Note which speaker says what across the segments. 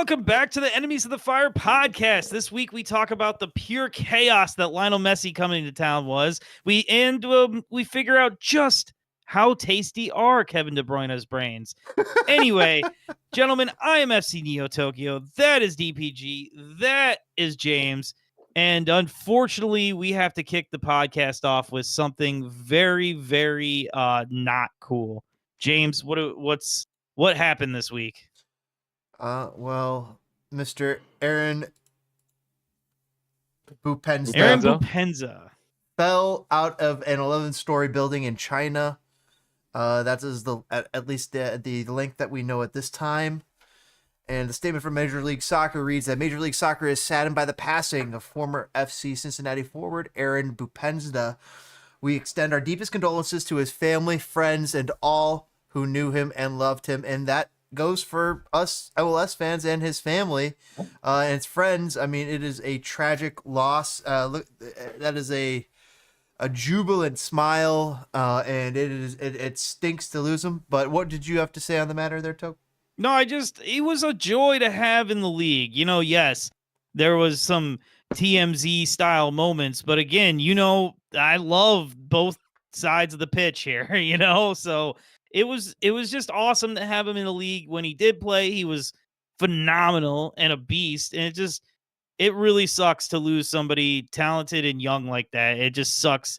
Speaker 1: Welcome back to the Enemies of the Fire podcast. This week we talk about the pure chaos that Lionel Messi coming to town was. We figure out just how tasty are Kevin De Bruyne's brains. Anyway, gentlemen, I am FC Neo Tokyo. That is DPG. That is Jaymes. And unfortunately, we have to kick the podcast off with something very, very not cool. Jaymes, what happened this week?
Speaker 2: Well, Mr. Aaron Boupendza.
Speaker 1: Aaron Boupendza
Speaker 2: fell out of an 11-story building in China. That is at least the length that we know at this time. And the statement from Major League Soccer reads that Major League Soccer is saddened by the passing of former FC Cincinnati forward Aaron Boupendza. We extend our deepest condolences to his family, friends, and all who knew him and loved him. And that goes for us MLS fans and his family and his friends. I mean, it is a tragic loss. Look, that is a jubilant smile, and it stinks to lose him. But what did you have to say on the matter there, Toke?
Speaker 1: No, it was a joy to have in the league. You know, yes, there was some TMZ style moments, but again, I love both sides of the pitch here, so it was just awesome to have him in the league. When he did play, he was phenomenal and a beast. And it really sucks to lose somebody talented and young like that. It just sucks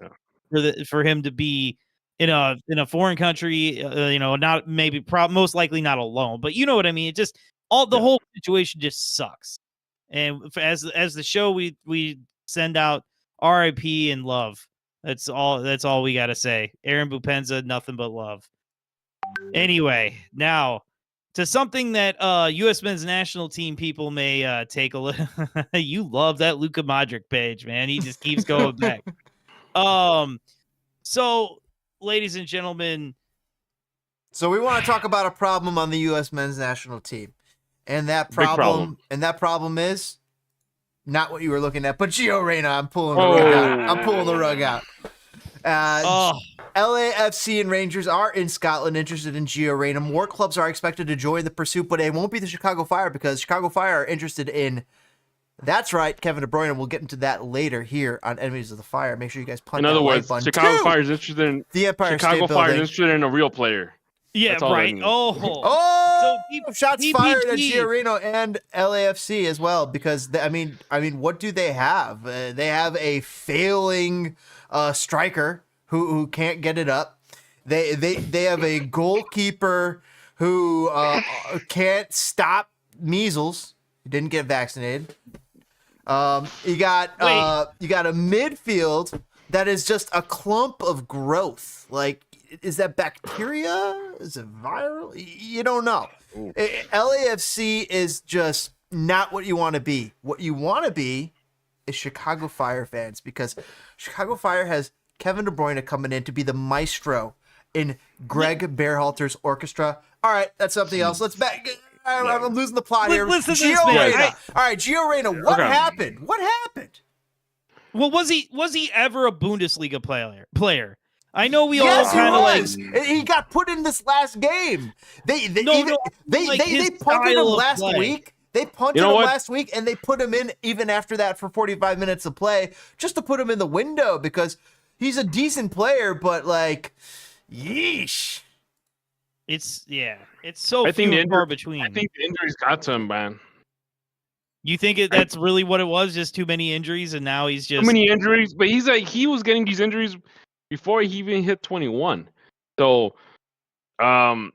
Speaker 1: for him to be in a foreign country, not maybe most likely not alone, but you know what I mean? It just the whole situation just sucks. And as the show, we send out RIP and love. That's all we got to say. Aaron Boupendza, nothing but love. Anyway, now to something that U.S. men's national team people may take a look. You love that Luka Modric page, man. He just keeps going back. So, ladies and gentlemen.
Speaker 2: So we want to talk about a problem on the U.S. men's national team. And that problem is not what you were looking at, but Gio Reyna. I'm pulling the rug out. LAFC and Rangers are in Scotland interested in Gio Reyna. More clubs are expected to join the pursuit, but it won't be the Chicago Fire because Chicago Fire are interested in, that's right, Kevin De Bruyne. We'll get into that later here on Enemies of the Fire. Make sure you guys punch that like button.
Speaker 3: Chicago Fire is interested in
Speaker 2: the Empire
Speaker 3: Chicago
Speaker 2: State
Speaker 3: Fire
Speaker 2: Building.
Speaker 3: is interested in a real player.
Speaker 1: Yeah, right.
Speaker 2: So shots
Speaker 1: DPG.
Speaker 2: fired at Gio Reyna and LAFC as well because I mean, what do they have? They have a failing striker who can't get it up. They have a goalkeeper who can't stop measles. He didn't get vaccinated. You got a midfield that is just a clump of growth. Like, is that bacteria? Is it viral? You don't know. LAFC is just not what you want to be. What you want to be is Chicago Fire fans because Chicago Fire has Kevin De Bruyne coming in to be the maestro in Greg Berhalter's orchestra. All right, that's something else. Let's back. I'm losing the plot here.
Speaker 1: Listen to
Speaker 2: Gio
Speaker 1: this, man.
Speaker 2: Reyna. All right, Gio Reyna. What happened? What happened?
Speaker 1: Well, was he ever a Bundesliga player? I know we all kind of like
Speaker 2: he got put in this last game. They punted him last week. They punted him last week, and they put him in even after that for 45 minutes of play just to put him in the window because he's a decent player, but like, yeesh.
Speaker 1: It's so few and far between.
Speaker 3: I think the injuries got to him, man.
Speaker 1: You think that's really what it was? Just too many injuries, and now he's just
Speaker 3: too many injuries. But he was getting these injuries before he even hit 21. So,
Speaker 1: I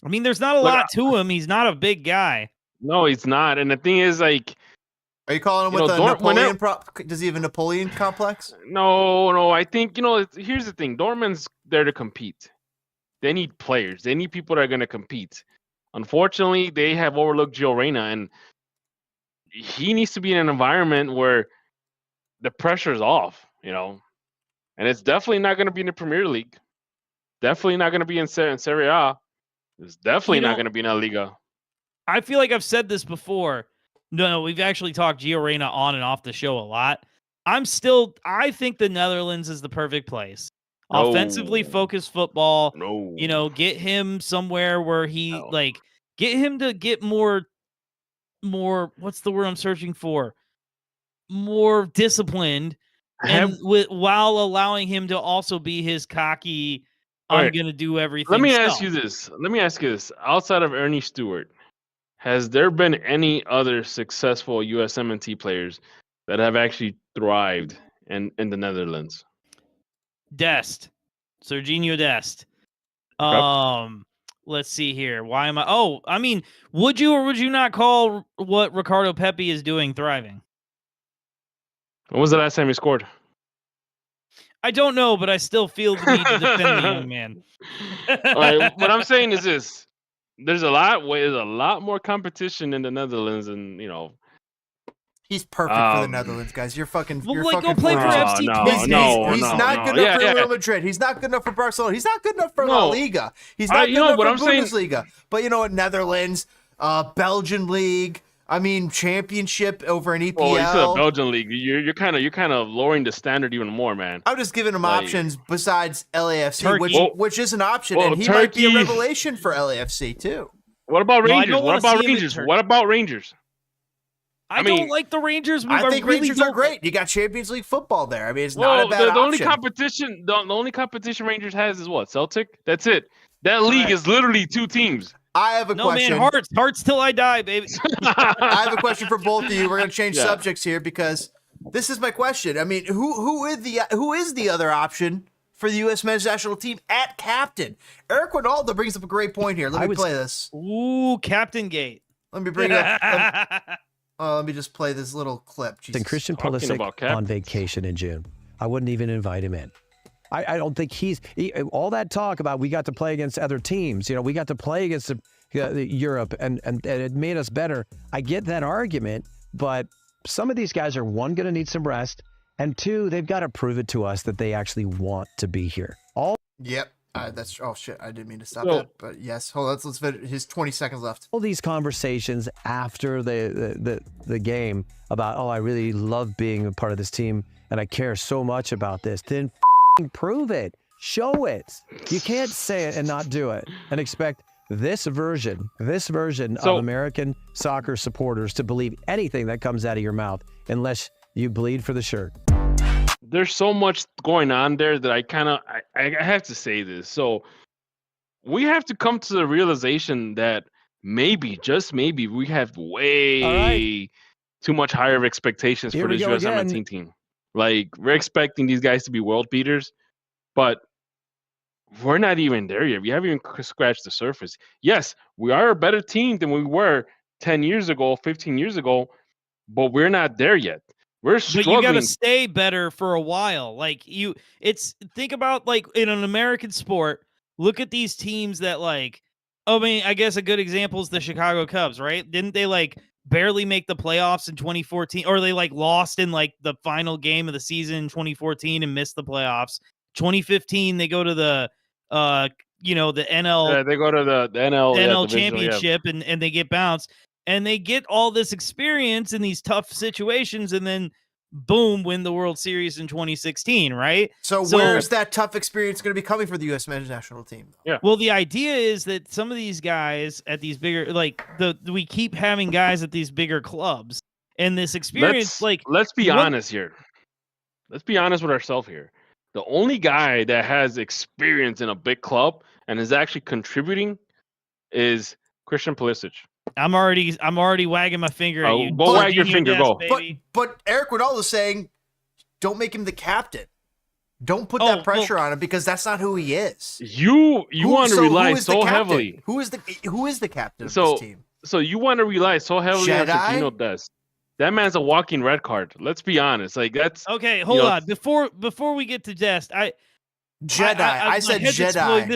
Speaker 1: mean, there's not a lot to him. He's not a big guy.
Speaker 3: No, he's not. And the thing is, like,
Speaker 2: are you calling him with a Napoleon? Does he have a Napoleon complex?
Speaker 3: No. I think here's the thing. Dortmund's there to compete. They need players. They need people that are going to compete. Unfortunately, they have overlooked Gio Reyna, and he needs to be in an environment where the pressure's off, And it's definitely not going to be in the Premier League. Definitely not going to be in Serie A. It's definitely not going to be in La Liga.
Speaker 1: I feel like I've said this before. No, we've actually talked Gio Reyna on and off the show a lot. I think the Netherlands is the perfect place. No. Offensively focused football.
Speaker 3: No.
Speaker 1: Get him somewhere where he get him to get more what's the word I'm searching for? More disciplined, and
Speaker 3: Have
Speaker 1: while allowing him to also be his cocky,
Speaker 3: all
Speaker 1: I'm
Speaker 3: right.
Speaker 1: gonna do everything.
Speaker 3: Let me ask
Speaker 1: self.
Speaker 3: you this. Let me ask you this. Outside of Ernie Stewart, has there been any other successful USMNT players that have actually thrived in the Netherlands?
Speaker 1: Dest, Serginho Dest.
Speaker 3: Okay.
Speaker 1: Let's see here. Why am I? Oh, I mean, would you or would you not call what Ricardo Pepi is doing thriving?
Speaker 3: When was the last time he scored?
Speaker 1: I don't know, but I still feel the need to defend the young man.
Speaker 3: All right. What I'm saying is this: there's a lot more competition in the Netherlands, and
Speaker 2: He's perfect for the Netherlands, guys. You're fucking
Speaker 1: Well,
Speaker 2: you're
Speaker 1: like, go
Speaker 2: fucking
Speaker 1: play
Speaker 2: full
Speaker 1: for
Speaker 2: of
Speaker 1: FC
Speaker 2: yourself.
Speaker 1: Twente.
Speaker 2: He's not good enough for Real Madrid. He's not good enough for Barcelona. He's not good enough for La Liga. He's not good enough for Bundesliga. But you know what? Netherlands, Belgian league. I mean, championship over an EPL.
Speaker 3: Oh, you said Belgian league. You're kind of lowering the standard even more, man.
Speaker 2: I'm just giving him options besides LAFC, which is an option, and he might be a revelation for LAFC too.
Speaker 3: What about Rangers? What about Rangers?
Speaker 1: I don't like the Rangers move.
Speaker 2: I think Rangers are great. You got Champions League football there. I mean, it's not a bad option.
Speaker 3: The only competition Rangers has is what? Celtic? That's it. That league is literally two teams.
Speaker 2: I have a question.
Speaker 1: No, man, hearts till I die, baby.
Speaker 2: I have a question for both of you. We're going to change subjects here because this is my question. I mean, who is the other option for the U.S. men's national team at captain? Eric Ronaldo brings up a great point here. Let me play this.
Speaker 1: Ooh, Captain Gate.
Speaker 2: Let me bring it up. Let me just play this little clip.
Speaker 4: And Christian Pulisic on vacation in June. I wouldn't even invite him in. I don't think all that talk about we got to play against other teams. We got to play against Europe and it made us better. I get that argument, but some of these guys are, one, going to need some rest, and two, they've got to prove it to us that they actually want to be here.
Speaker 2: Yep. That's shit. I didn't mean to stop that, but yes. Hold on. Let's finish. His 20 seconds left.
Speaker 4: All these conversations after the game about, I really love being a part of this team and I care so much about this. Then prove it. Show it. You can't say it and not do it and expect this version of American soccer supporters to believe anything that comes out of your mouth unless you bleed for the shirt.
Speaker 3: There's so much going on there that I have to say this. So we have to come to the realization that maybe, just maybe, we have way too much higher expectations for this USMNT team. Like, we're expecting these guys to be world beaters, but we're not even there yet. We haven't even scratched the surface. Yes, we are a better team than we were 10 years ago, 15 years ago, but we're not there yet. We're struggling.
Speaker 1: But you got to stay better for a while. Like, think about, like, in an American sport, look at these teams that, like, I guess a good example is the Chicago Cubs, right? Didn't they, like, barely make the playoffs in 2014, or they, like, lost in, like, the final game of the season in 2014 and missed the playoffs? 2015, they go to the the NL.
Speaker 3: Yeah, they go to the NL
Speaker 1: championship and they get bounced. And they get all this experience in these tough situations, and then, boom, win the World Series in 2016, right?
Speaker 2: So where's that tough experience going to be coming for the U.S. men's national team?
Speaker 3: Yeah.
Speaker 1: Well, the idea is that some of these guys at these bigger, we keep having guys at these bigger clubs, and this experience,
Speaker 3: let's be honest here. Let's be honest with ourselves here. The only guy that has experience in a big club and is actually contributing is Christian Pulisic.
Speaker 1: I'm already wagging my finger at you.
Speaker 3: Go wag your finger, go.
Speaker 2: But Eric Ronaldo's saying, don't make him the captain. Don't put that pressure on him because that's not who he is.
Speaker 3: You want to rely so heavily.
Speaker 2: Who is the captain of this team?
Speaker 3: So you want to rely so heavily on Serginho Dest. That man's a walking red card. Let's be honest. Like, that's
Speaker 1: okay. Hold on. Before we get to Dest, I said Jedi.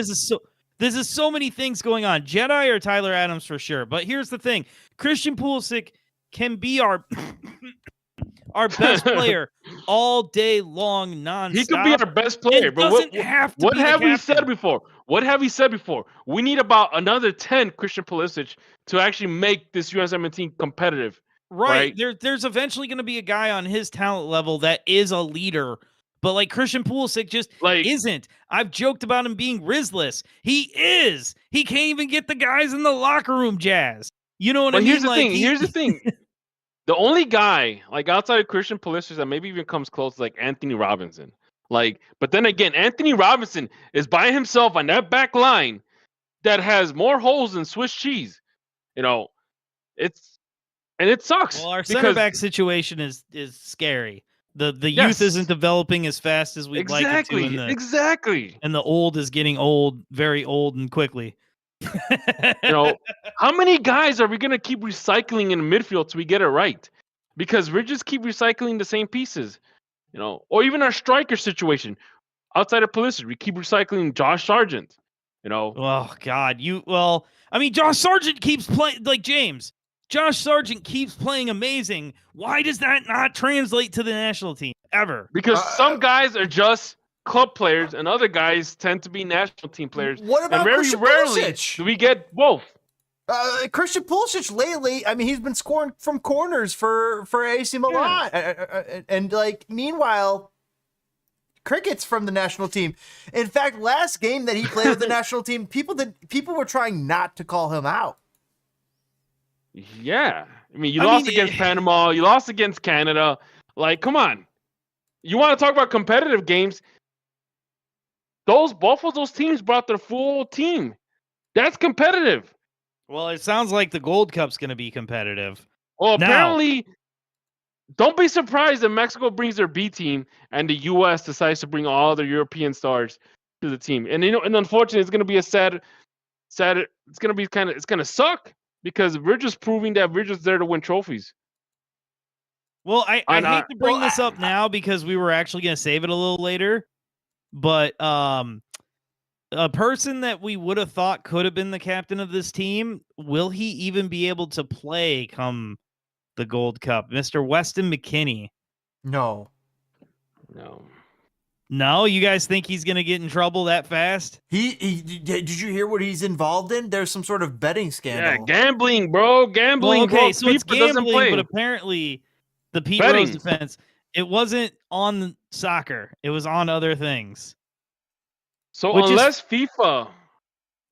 Speaker 1: This is so many things going on. Jedi or Tyler Adams for sure. But here's the thing. Christian Pulisic can be our best player all day long, nonstop.
Speaker 3: He could be our best player. But what have we said before? What have we said before? We need about another 10 Christian Pulisic to actually make this USMNT competitive.
Speaker 1: Right. There's eventually going to be a guy on his talent level that is a leader. But, like, Christian Pulisic just isn't. I've joked about him being Rizless. He is. He can't even get the guys in the locker room jazzed. You know what I
Speaker 3: But
Speaker 1: mean?
Speaker 3: here's the
Speaker 1: Like,
Speaker 3: thing. Here's the thing. The only guy, like outside of Christian Pulisic, that maybe even comes close, is like Anthony Robinson. Like, but then again, Anthony Robinson is by himself on that back line that has more holes than Swiss cheese. You know, it sucks
Speaker 1: Well, our center
Speaker 3: because
Speaker 1: back situation is scary. The youth
Speaker 3: yes,
Speaker 1: isn't developing as fast as we'd like it to,
Speaker 3: exactly.
Speaker 1: and the old is getting old, very old and quickly.
Speaker 3: You know, how many guys are we gonna keep recycling in the midfield till we get it right? Because we just keep recycling the same pieces. You know, or even our striker situation outside of Pulisic, we keep recycling Josh Sargent. You know,
Speaker 1: Oh God, I mean, Josh Sargent keeps playing like Jaymes. Josh Sargent keeps playing amazing. Why does that not translate to the national team ever?
Speaker 3: because some guys are just club players and other guys tend to be national team players.
Speaker 2: What
Speaker 3: And
Speaker 2: about
Speaker 3: very
Speaker 2: Christian
Speaker 3: rarely
Speaker 2: Pulisic?
Speaker 3: do we get both.
Speaker 2: Christian Pulisic lately, I mean, he's been scoring from corners for AC Milan, and like meanwhile, crickets from the national team. In fact, last game that he played with the national team, people were trying not to call him out.
Speaker 3: Yeah. I mean, you lost against Panama. You lost against Canada. Like, come on. You want to talk about competitive games? Both of those teams brought their full team. That's competitive.
Speaker 1: Well, it sounds like the Gold Cup's going to be competitive.
Speaker 3: Well, apparently, don't be surprised if Mexico brings their B team and the U.S. decides to bring all their European stars to the team. And and unfortunately, it's going to be a sad. It's going to be it's going to suck because we're just proving that we're just there to win trophies.
Speaker 1: Well, I hate to bring this up now because we were actually going to save it a little later, but a person that we would have thought could have been the captain of this team, will he even be able to play come the Gold Cup? Mr. Weston McKinnie.
Speaker 2: No.
Speaker 1: No, you guys think he's going to get in trouble that fast?
Speaker 2: Did you hear what he's involved in? There's some sort of betting scandal.
Speaker 3: Yeah, gambling, bro. Gambling.
Speaker 1: Well, okay,
Speaker 3: bro.
Speaker 1: so it's
Speaker 3: FIFA doesn't play.
Speaker 1: gambling, but apparently the Pete
Speaker 3: Betting.
Speaker 1: Rose defense, it wasn't on soccer. It was on other things.
Speaker 3: So unless FIFA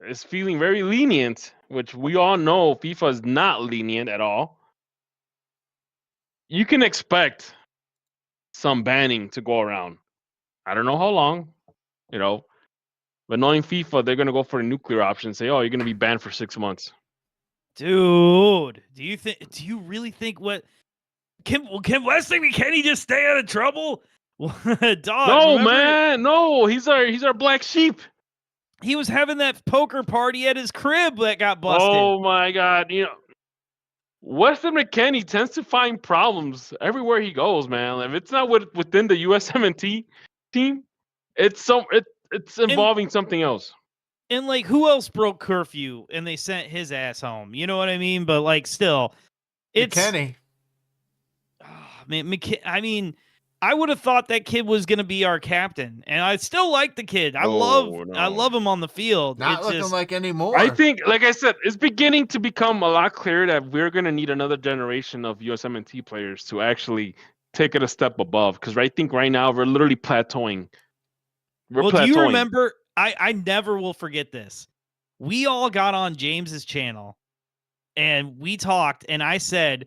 Speaker 3: is feeling very lenient, which we all know FIFA is not lenient at all, you can expect some banning to go around. I don't know how long, but knowing FIFA, they're going to go for the nuclear option and say, oh, you're going to be banned for 6 months.
Speaker 1: Dude, do you really think can Weston McKinnie just stay out of trouble? Dog,
Speaker 3: no, man, no, he's our black sheep.
Speaker 1: He was having that poker party at his crib that got busted.
Speaker 3: Oh my God, Weston McKinnie tends to find problems everywhere he goes, man. If it's not within the USMNT team, it's involving something else.
Speaker 1: And like, who else broke curfew and they sent his ass home? You know what I mean? But like, still, it's
Speaker 2: McKinnie.
Speaker 1: I mean, I would have thought that kid was going to be our captain, and I still like the kid. I love him on the field.
Speaker 2: Not looking like anymore.
Speaker 3: I think, like I said, it's beginning to become a lot clearer that we're going to need another generation of USMNT players to actually take it a step above. Because I think right now we're literally plateauing.
Speaker 1: Do you remember? I never will forget this. We all got on James's channel, and we talked, and I said,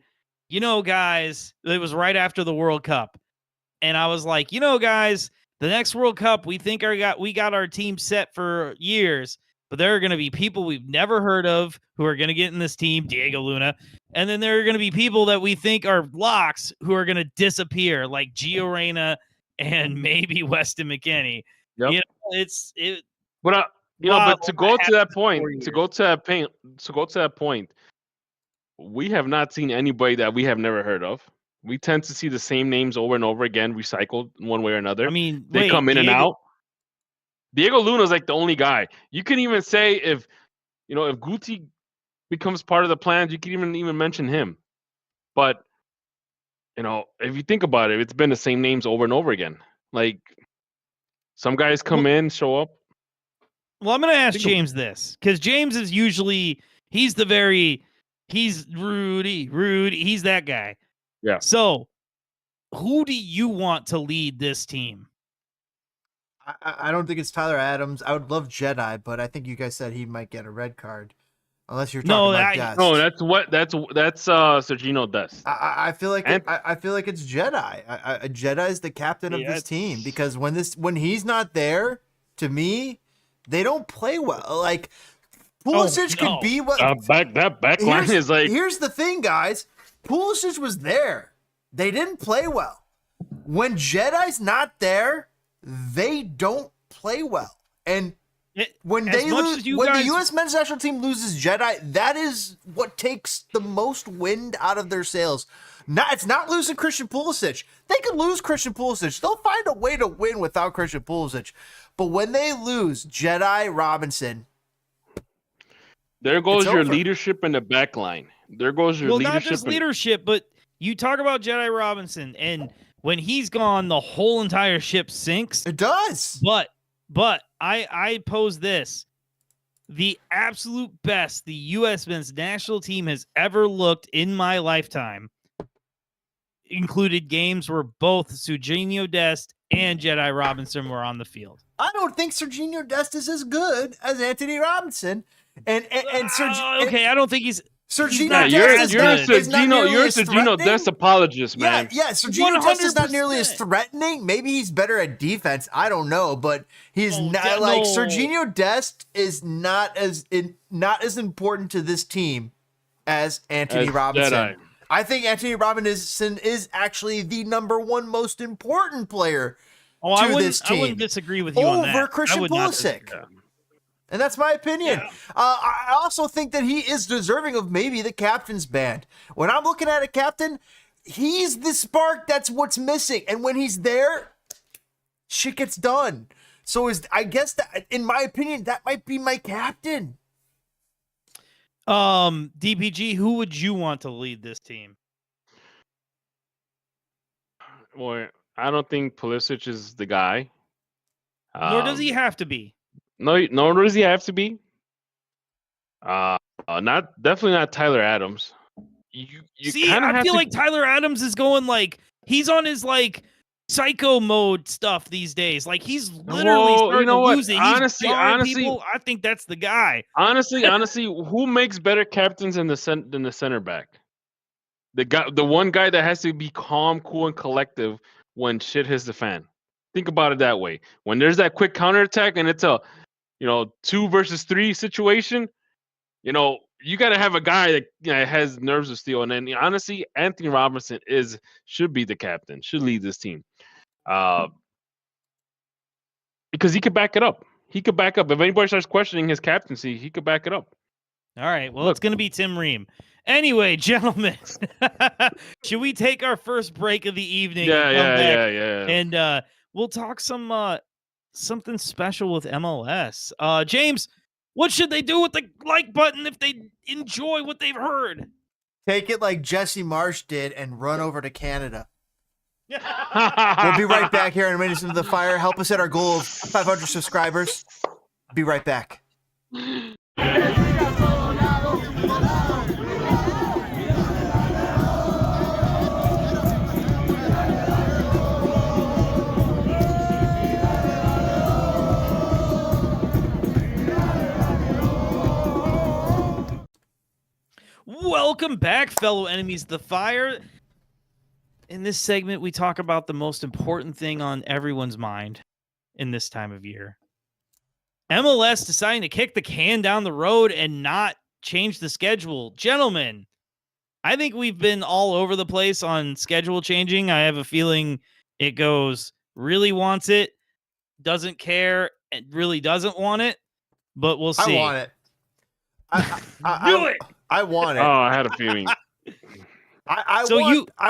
Speaker 1: guys, it was right after the World Cup. And I was like, guys, the next World Cup, we think we got our team set for years, but there are going to be people we've never heard of who are going to get in this team, Diego Luna. And then there are going to be people that we think are locks who are going to disappear, like Gio Reyna and maybe Weston McKinnie.
Speaker 3: Yep.
Speaker 1: But
Speaker 3: to go to that point, we have not seen anybody that we have never heard of. We tend to see the same names over and over again, recycled in one way or another.
Speaker 1: I mean,
Speaker 3: they come in and out. Diego Luna is like the only guy. You can even say if Guti becomes part of the plans, you can even mention him. But if you think about it, it's been the same names over and over again. Like some guys come in, show up.
Speaker 1: Well, I'm going to ask Jaymes this because Jaymes is usually he's Rudy. He's that guy.
Speaker 3: Yeah.
Speaker 1: So, who do you want to lead this team?
Speaker 2: I don't think it's Tyler Adams. I would love Jedi, but I think you guys said he might get a red card. Unless you're
Speaker 1: No,
Speaker 2: talking about Dest.
Speaker 3: No, that's Sergino Dest.
Speaker 2: I feel like
Speaker 3: And-
Speaker 2: I feel like it's Jedi. Jedi is the captain of this team because when he's not there, to me, they don't play well. Like Pulisic could be what
Speaker 3: that back line is like.
Speaker 2: Here's the thing, guys. Pulisic was there. They didn't play well. When Jedi's not there, they don't play well. And when the U.S. men's national team loses Jedi, that is what takes the most wind out of their sails. It's not losing Christian Pulisic. They could lose Christian Pulisic. They'll find a way to win without Christian Pulisic. But when they lose Jedi Robinson,
Speaker 3: there goes your leadership in the back line. There goes your leadership.
Speaker 1: Well, not just leadership, but you talk about Jedi Robinson, and when he's gone, the whole entire ship sinks.
Speaker 2: It does.
Speaker 1: But I pose this. The absolute best the U.S. men's national team has ever looked in my lifetime included games where both Sergio Dest and Jedi Robinson were on the field.
Speaker 2: I don't think Sergio Dest is as good as Anthony Robinson.
Speaker 1: Okay, I don't think he's...
Speaker 2: Sergino
Speaker 3: you're a
Speaker 2: Dest is not nearly as
Speaker 3: Sergino
Speaker 2: threatening.
Speaker 3: Dest apologist, man.
Speaker 2: Yeah, Sergino Dest is not nearly as threatening. Maybe he's better at defense. I don't know, but he's not like Sergino Dest is not as important to this team as Anthony Robinson.
Speaker 3: Jedi.
Speaker 2: I think Anthony Robinson is actually the number one most important player to this team.
Speaker 1: I wouldn't disagree with you on that.
Speaker 2: Over Christian Pulisic. And that's my opinion. Yeah. I also think that he is deserving of maybe the captain's band. When I'm looking at a captain, he's the spark. That's what's missing. And when he's there, shit gets done. So I guess that, in my opinion, that might be my captain.
Speaker 1: DPG, who would you want to lead this team?
Speaker 3: Well, I don't think Pulisic is the guy.
Speaker 1: Nor does he have to be.
Speaker 3: No, nor does he have to be. Definitely not Tyler Adams. You
Speaker 1: see, I feel like Tyler Adams is going like he's on his like psycho mode stuff these days. Like he's literally starting to lose it. Honestly, people, I think that's the guy.
Speaker 3: Honestly, who makes better captains than the center back? The one guy that has to be calm, cool, and collective when shit hits the fan. Think about it that way. When there's that quick counterattack and it's a 2 versus 3 situation, you got to have a guy that has nerves of steel. And then honestly, Anthony Robinson should be the captain, should lead this team, because he could back it up. He could back up. If anybody starts questioning his captaincy, he could back it up.
Speaker 1: All right. Well, it's going to be Tim Ream. Anyway, gentlemen, should we take our first break of the evening?
Speaker 3: Yeah.
Speaker 1: And we'll talk something special with MLS. Jaymes, what should they do with the like button if they enjoy what they've heard?
Speaker 2: Take it like Jesse Marsh did and run over to Canada. We'll be right back here in Minutes into the Fire. Help us hit our goal of 500 subscribers. Be right back.
Speaker 1: Welcome back, fellow enemies of the fire. In this segment, we talk about the most important thing on everyone's mind in this time of year. MLS deciding to kick the can down the road and not change the schedule. Gentlemen, I think we've been all over the place on schedule changing. I have a feeling it goes really wants it, doesn't care, and really doesn't want it, but we'll see.
Speaker 2: I want it.
Speaker 1: Do it.
Speaker 2: I want it.
Speaker 3: Oh, I had a feeling.
Speaker 2: I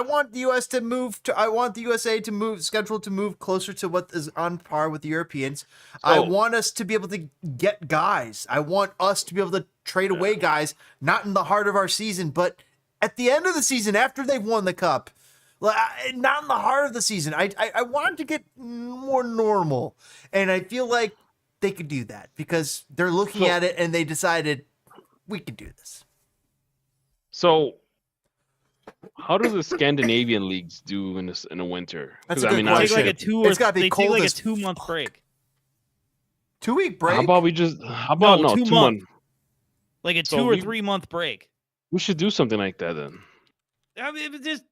Speaker 2: want the US to move to. I want the USA to move schedule to move closer to what is on par with the Europeans. I want us to be able to get guys. I want us to be able to trade away guys, not in the heart of our season, but at the end of the season after they've won the cup. Not in the heart of the season. I want it to get more normal, and I feel like they could do that because they're looking at it and they decided we could do this.
Speaker 3: So, how do the Scandinavian leagues do in the winter?
Speaker 2: That's a good question.
Speaker 1: It's got to be cold. Take like a 2-month break.
Speaker 2: 2-week break.
Speaker 3: How about 2 months?
Speaker 1: like a
Speaker 3: So
Speaker 1: 2 or 3 month break.
Speaker 3: We should do something like that then.
Speaker 1: I mean, it just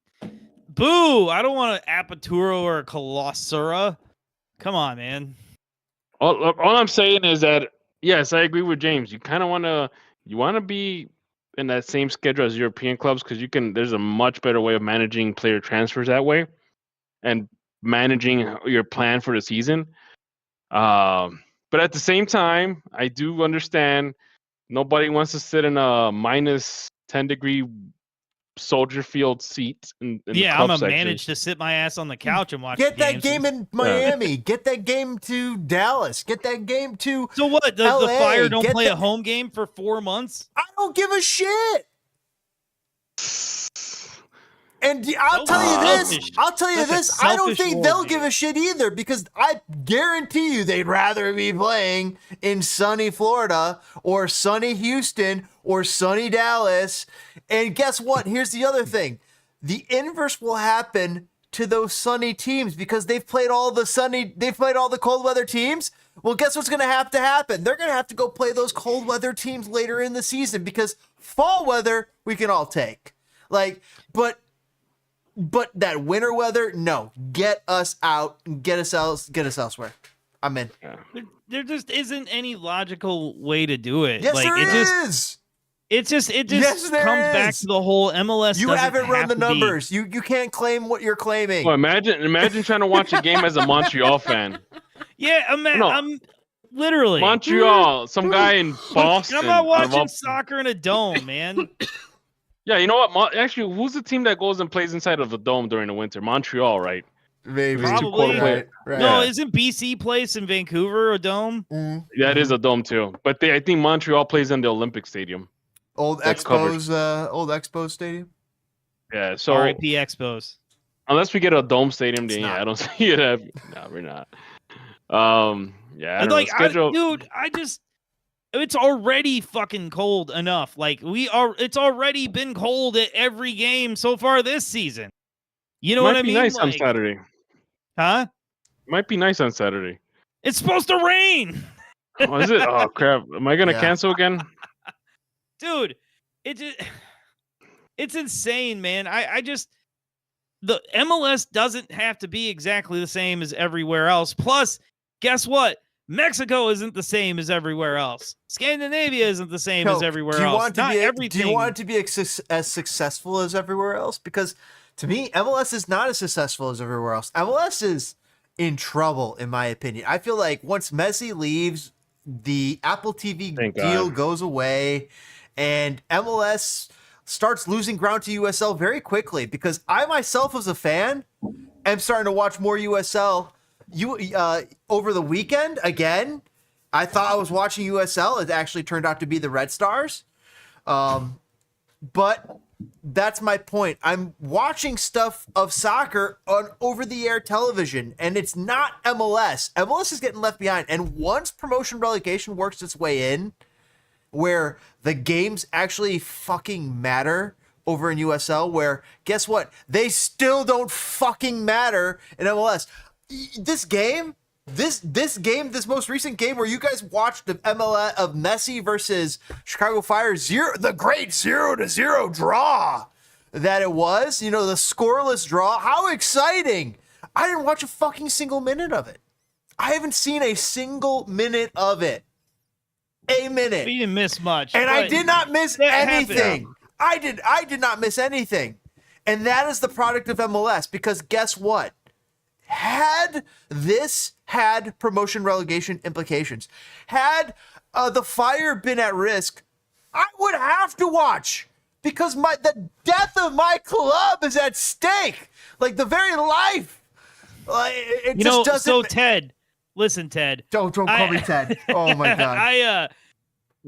Speaker 1: boo. I don't want an Apaturo or a Colossura. Come on, man.
Speaker 3: All I'm saying is that yes, I agree with Jaymes. You kind of want to be in that same schedule as European clubs because there's a much better way of managing player transfers that way and managing your plan for the season. But at the same time, I do understand nobody wants to sit in a minus 10-degree Soldier Field seat in the
Speaker 1: Yeah,
Speaker 3: club
Speaker 1: I'm gonna
Speaker 3: section.
Speaker 1: manage to sit my ass on the couch and watch.
Speaker 2: Get that
Speaker 1: games.
Speaker 2: game in Miami. Get that game to Dallas. Get that game to.
Speaker 1: So what? The
Speaker 2: LA,
Speaker 1: Fire don't
Speaker 2: get
Speaker 1: play
Speaker 2: the-
Speaker 1: a home game for 4 months?
Speaker 2: I don't give a shit. And I'll
Speaker 1: So
Speaker 2: tell you this.
Speaker 1: selfish.
Speaker 2: I'll tell you
Speaker 1: Such a
Speaker 2: this. I don't
Speaker 1: selfish
Speaker 2: think they'll
Speaker 1: worldview.
Speaker 2: give a shit either because I guarantee you they'd rather be playing in sunny Florida or sunny Houston or sunny Dallas. And guess what? Here's the other thing. The inverse will happen to those sunny teams because they've played all the cold weather teams. Well, guess what's going to happen? They're going to have to go play those cold weather teams later in the season because fall weather we can all take. But that winter weather, no. Get us out. Get us elsewhere. I'm in.
Speaker 1: There just isn't any logical way to do it.
Speaker 2: Yes,
Speaker 1: like
Speaker 2: there
Speaker 1: it
Speaker 2: is.
Speaker 1: just
Speaker 2: Yes, there
Speaker 1: comes back
Speaker 2: is.
Speaker 1: to the whole MLS.
Speaker 2: You
Speaker 1: doesn't
Speaker 2: haven't run
Speaker 1: have
Speaker 2: the
Speaker 1: to be-
Speaker 2: numbers. You can't claim what you're claiming.
Speaker 3: Well, imagine trying to watch a game as a Montreal fan.
Speaker 1: Yeah,
Speaker 3: No.
Speaker 1: I'm literally
Speaker 3: Montreal, some guy in Boston.
Speaker 1: I'm not
Speaker 3: out of
Speaker 1: watching
Speaker 3: all-
Speaker 1: soccer in a dome, man.
Speaker 3: Yeah, you know what? Actually, who's the team that goes and plays inside of the dome during the winter? Montreal, right?
Speaker 2: Maybe.
Speaker 1: Probably.
Speaker 2: Right.
Speaker 1: No,
Speaker 3: Yeah.
Speaker 1: isn't BC place in Vancouver a dome?
Speaker 3: That is a dome too. But I think Montreal plays in the Olympic Stadium.
Speaker 2: Old
Speaker 3: That's covered.
Speaker 2: Expos stadium.
Speaker 3: Yeah, so
Speaker 1: RIP Expos.
Speaker 3: unless we get a dome stadium, then
Speaker 2: It's
Speaker 3: yeah,
Speaker 2: not.
Speaker 3: I don't see it. No, we're not. Yeah, I don't know. Schedule.
Speaker 1: Dude, it's already fucking cold enough. Like it's already been cold at every game so far this season. You know
Speaker 3: Might
Speaker 1: what I
Speaker 3: be
Speaker 1: mean?
Speaker 3: nice on
Speaker 1: Like,
Speaker 3: Saturday.
Speaker 1: huh?
Speaker 3: Might be nice on Saturday.
Speaker 1: It's supposed to rain.
Speaker 3: Oh, is it? Oh crap! Am I gonna
Speaker 2: Yeah.
Speaker 3: cancel again?
Speaker 1: Dude, it's insane, man. The MLS doesn't have to be exactly the same as everywhere else. Plus, guess what? Mexico isn't the same as everywhere else. Scandinavia isn't the same as everywhere else.
Speaker 2: Do you
Speaker 1: everything.
Speaker 2: want it to be as successful as everywhere else? Because to me, MLS is not as successful as everywhere else. MLS is in trouble, in my opinion. I feel like once Messi leaves, the Apple TV
Speaker 3: Thank
Speaker 2: deal
Speaker 3: God.
Speaker 2: goes away, and MLS starts losing ground to USL very quickly. Because I myself, as a fan, am starting to watch more USL. Over the weekend again, I thought I was watching USL. It actually turned out to be the Red Stars. But that's my point. I'm watching stuff of soccer on over-the-air television, and it's not MLS. MLS is getting left behind. And once promotion relegation works its way in, where the games actually fucking matter over in USL, where guess what? They still don't fucking matter in MLS. This most recent game where you guys watched the MLS of Messi versus Chicago Fire, the great 0-0 draw that it was, the scoreless draw. How exciting. I didn't watch a fucking single minute of it. I haven't seen a single minute of it. A minute.
Speaker 1: We didn't miss much.
Speaker 2: And I
Speaker 1: but
Speaker 2: did not miss
Speaker 1: that happened.
Speaker 2: anything. I did not miss anything. And that is the product of MLS, because guess what? Had this had promotion relegation implications, had the Fire been at risk, I would have to watch, because the death of my club is at stake. Like the very life. It just doesn't.
Speaker 1: So Ted, listen, Ted.
Speaker 2: Don't call me Ted. Oh my god.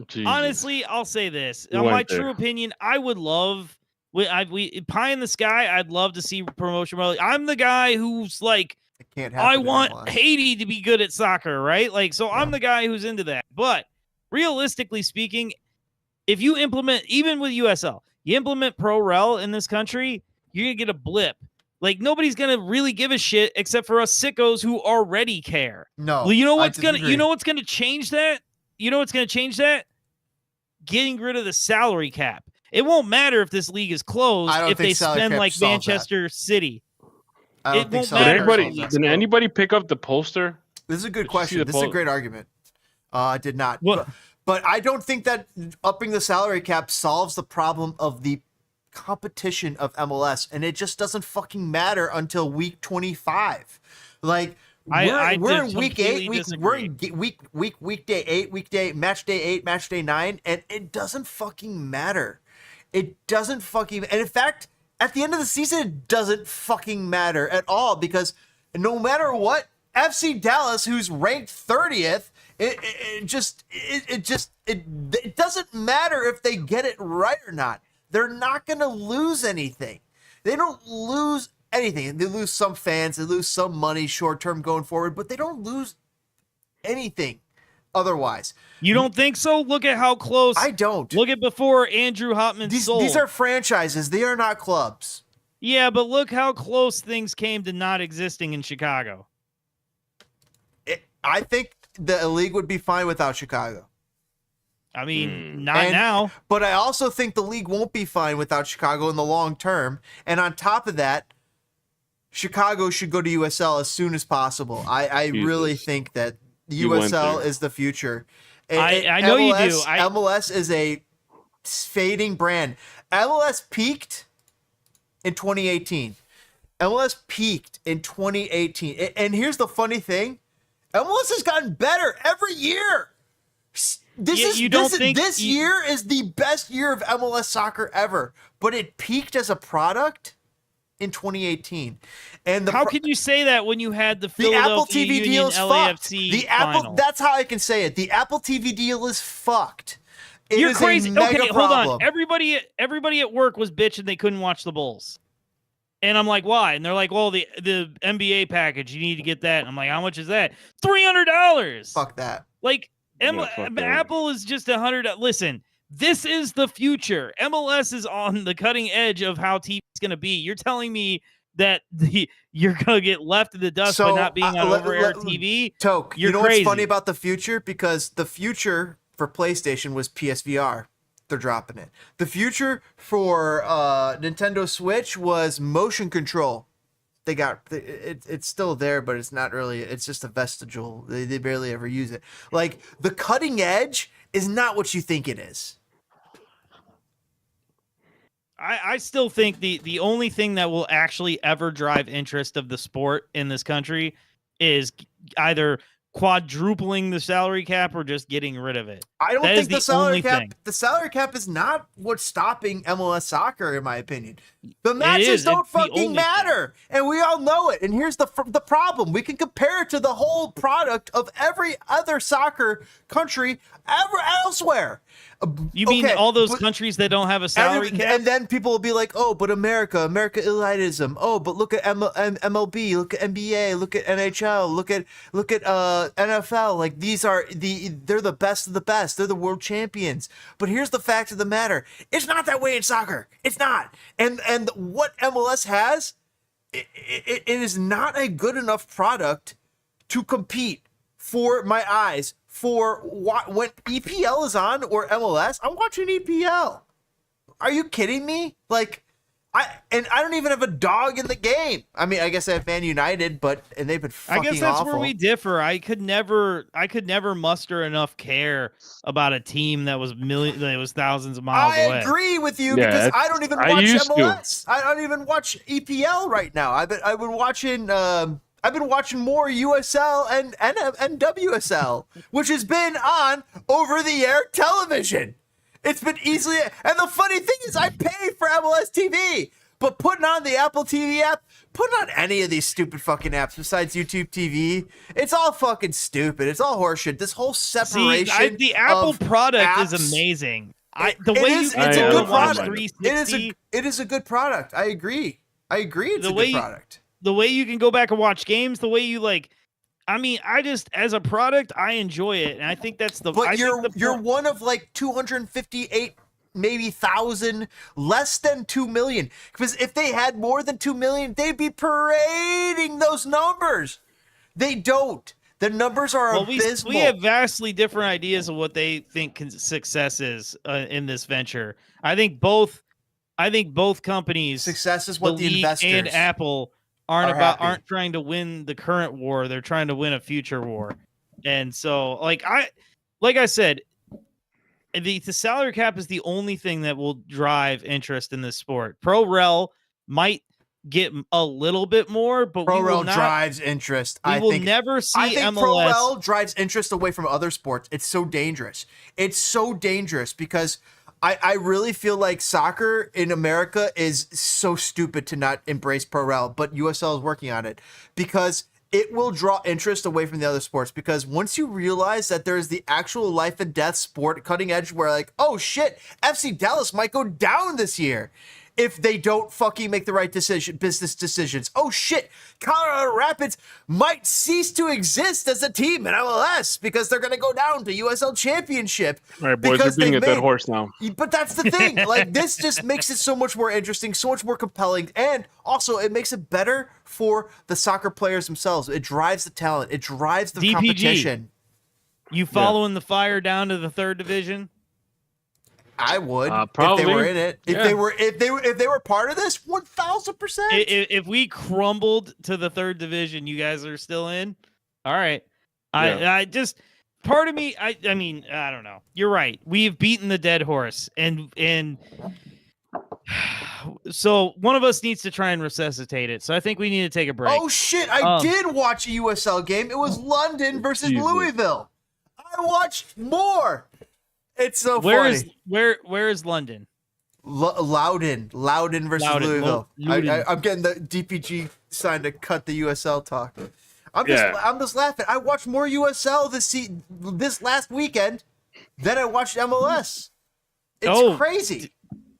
Speaker 3: Jesus.
Speaker 1: Honestly, I'll say this.
Speaker 3: You
Speaker 1: On my
Speaker 3: went there.
Speaker 1: true opinion, I would love we pie in the sky. I'd love to see promotion. I'm the guy who's like,
Speaker 2: It can't happen
Speaker 1: I
Speaker 2: in
Speaker 1: want
Speaker 2: MLS.
Speaker 1: Haiti to be good at soccer, right? Like, so I'm the guy who's into that. But realistically speaking, if you implement, even with USL, you implement pro rel in this country, you're gonna get a blip. Like, nobody's gonna really give a shit except for us sickos who already care.
Speaker 2: No.
Speaker 1: Well, you know
Speaker 2: I
Speaker 1: what's gonna
Speaker 2: disagree.
Speaker 1: change that? You know what's gonna change that? getting rid of the salary cap. It won't matter if this league is closed
Speaker 2: I don't
Speaker 1: if
Speaker 2: think
Speaker 1: they
Speaker 2: salary
Speaker 1: spend
Speaker 2: cap
Speaker 1: like
Speaker 2: solves that.
Speaker 1: Manchester City.
Speaker 2: I don't
Speaker 1: It
Speaker 2: think
Speaker 1: won't
Speaker 2: salary
Speaker 1: matter.
Speaker 2: cap
Speaker 3: Did
Speaker 2: solves that.
Speaker 3: did anybody pick up the poster?
Speaker 2: This is a good
Speaker 3: Did you see
Speaker 2: question.
Speaker 3: the
Speaker 2: This is a
Speaker 3: poll?
Speaker 2: great argument. I did not.
Speaker 1: What?
Speaker 2: But I don't think that upping the salary cap solves the problem of the competition of MLS, and it just doesn't fucking matter until week 25. Like we're in week 8, we're in weekday 8, match day 8, match day 9, and it doesn't fucking matter. It doesn't fucking, and in fact, at the end of the season, it doesn't fucking matter at all, because no matter what, FC Dallas, who's ranked 30th, it doesn't matter if they get it right or not. They're not going to lose anything. They don't lose anything. They lose some fans, they lose some money short term going forward, but they don't lose anything otherwise.
Speaker 1: You don't think so? Look at how close.
Speaker 2: I don't.
Speaker 1: Look at before Andrew Hopman sold.
Speaker 2: These are franchises. They are not clubs.
Speaker 1: Yeah, but look how close things came to not existing in Chicago.
Speaker 2: I think the league would be fine without Chicago.
Speaker 1: I mean, not now.
Speaker 2: But I also think the league won't be fine without Chicago in the long term. And on top of that, Chicago should go to USL as soon as possible. I really think that USL is the future.
Speaker 1: I know
Speaker 2: MLS,
Speaker 1: you do.
Speaker 2: MLS is a fading brand. MLS peaked in 2018. MLS peaked in 2018. And here's the funny thing. MLS has gotten better every year. This year is the best year of MLS soccer ever, but it peaked as a product in 2018 And
Speaker 1: how can you say that when you had the
Speaker 2: Apple
Speaker 1: Philadelphia
Speaker 2: TV
Speaker 1: Union
Speaker 2: deal is fucked.
Speaker 1: LAFC
Speaker 2: The Apple,
Speaker 1: final?
Speaker 2: that's how I can say it. The Apple TV deal is fucked. It
Speaker 1: You're
Speaker 2: is
Speaker 1: crazy.
Speaker 2: A mega
Speaker 1: Okay,
Speaker 2: problem.
Speaker 1: hold on. Everybody at work was bitching they couldn't watch the Bulls. And I'm like, why? And they're like, well, the NBA package, you need to get that. And I'm like, how much is that? $300.
Speaker 2: Fuck that.
Speaker 1: Like,
Speaker 3: fuck that.
Speaker 1: Apple is just $100. Listen, this is the future. MLS is on the cutting edge of how TV is going to be. You're telling me that you're going to get left in the dust by not being on over-air TV?
Speaker 2: Toke,
Speaker 1: you're
Speaker 2: you know
Speaker 1: crazy.
Speaker 2: what's funny about the future? Because the future for PlayStation was PSVR. They're dropping it. The future for Nintendo Switch was motion control. They got it's still there, but it's not really. It's just a vestigial. They barely ever use it. Like, the cutting edge is not what you think it is.
Speaker 1: I still think the only thing that will actually ever drive interest of the sport in this country is either quadrupling the salary cap or just getting rid of it.
Speaker 2: I don't
Speaker 1: That
Speaker 2: think
Speaker 1: is
Speaker 2: the salary cap.
Speaker 1: thing.
Speaker 2: The salary cap is not what's stopping MLS soccer, in my opinion. The matches don't
Speaker 1: It's the
Speaker 2: fucking
Speaker 1: only
Speaker 2: matter, and we all know it. And here's the problem: we can compare it to the whole product of every other soccer country ever elsewhere.
Speaker 1: You mean
Speaker 2: Okay,
Speaker 1: all those
Speaker 2: but
Speaker 1: country that don't have a salary cap?
Speaker 2: And then people will be like, "Oh, but America elitism. Oh, but look at MLB, look at NBA, look at NHL, look at NFL. Like, they're the best of the best. They're the world champions." But here's the fact of the matter: it's not that way in soccer. It's not. And what MLS has, it is not a good enough product to compete for my eyes. For when EPL is on or MLS, I'm watching EPL. Are you kidding me? Like, I don't even have a dog in the game. I mean, I guess I have Man United, and they've been fucking awful.
Speaker 1: I guess that's where we differ. I could never muster enough care about a team that was thousands of miles away.
Speaker 2: I agree with you,
Speaker 3: Yeah,
Speaker 2: because I don't even
Speaker 3: I
Speaker 2: watch
Speaker 3: used to.
Speaker 2: MLS. I don't even watch EPL right now. I've been watching more USL and WSL, which has been on over-the-air television. It's been easily, and the funny thing is, I pay for MLS TV, but putting on the Apple TV app, putting on any of these stupid fucking apps besides YouTube TV, it's all fucking stupid. It's all horseshit. This whole separation.
Speaker 1: The Apple
Speaker 2: of
Speaker 1: product
Speaker 2: apps,
Speaker 1: is amazing.
Speaker 2: It's
Speaker 3: a good product.
Speaker 2: It is a good product. I agree. It's a good product.
Speaker 1: The way you can go back and watch games, the way you as a product, I enjoy it, and I think that's the.
Speaker 2: But you're one of like 258 maybe thousand, less than 2 million. Because if they had more than 2 million, they'd be parading those numbers. They don't. The numbers are abysmal.
Speaker 1: we have vastly different ideas of what they think success is in this venture. I think both companies,
Speaker 2: Success is what the
Speaker 1: league
Speaker 2: investors
Speaker 1: and Apple,
Speaker 2: are happy.
Speaker 1: aren't trying to win the current war. They're trying to win a future war. And so, like I said, the salary cap is the only thing that will drive interest in this sport. Pro Rel might get a little bit more, but
Speaker 2: Pro Rel drives interest.
Speaker 1: We will never see
Speaker 2: I think
Speaker 1: MLS.
Speaker 2: Pro Rel drives interest away from other sports. It's so dangerous. It's so dangerous because I really feel like soccer in America is so stupid to not embrace Pro Rel, but USL is working on it because it will draw interest away from the other sports. Because once you realize that there's the actual life and death sport, cutting edge, where like, oh shit, FC Dallas might go down this year if they don't fucking make the right business decisions. Oh shit, Colorado Rapids might cease to exist as a team in MLS because they're going to go down to USL Championship.
Speaker 3: All right, boys, you're being a dead horse now.
Speaker 2: But that's the thing. Like, this just makes it so much more interesting, so much more compelling, and also it makes it better for the soccer players themselves. It drives the talent. It drives the competition.
Speaker 1: You following the Fire down to the 3rd division?
Speaker 2: I would
Speaker 3: probably.
Speaker 2: if they were in it. If they were part of this, 1,000%.
Speaker 1: If we crumbled to the 3rd division, you guys are still in. All right.
Speaker 3: Yeah.
Speaker 1: I just part of me. I mean, I don't know. You're right. We've beaten the dead horse, and so one of us needs to try and resuscitate it. So I think we need to take a break.
Speaker 2: Oh shit! I did watch a USL game. It was London versus
Speaker 3: Jesus.
Speaker 2: Louisville. I watched more. It's so funny.
Speaker 1: Where is London?
Speaker 2: Loudon versus
Speaker 1: Loudon.
Speaker 2: Louisville.
Speaker 1: Loudon.
Speaker 2: I'm getting the DPG sign to cut the USL talk. I'm just laughing. I watched more USL this last weekend than I watched MLS. It's crazy.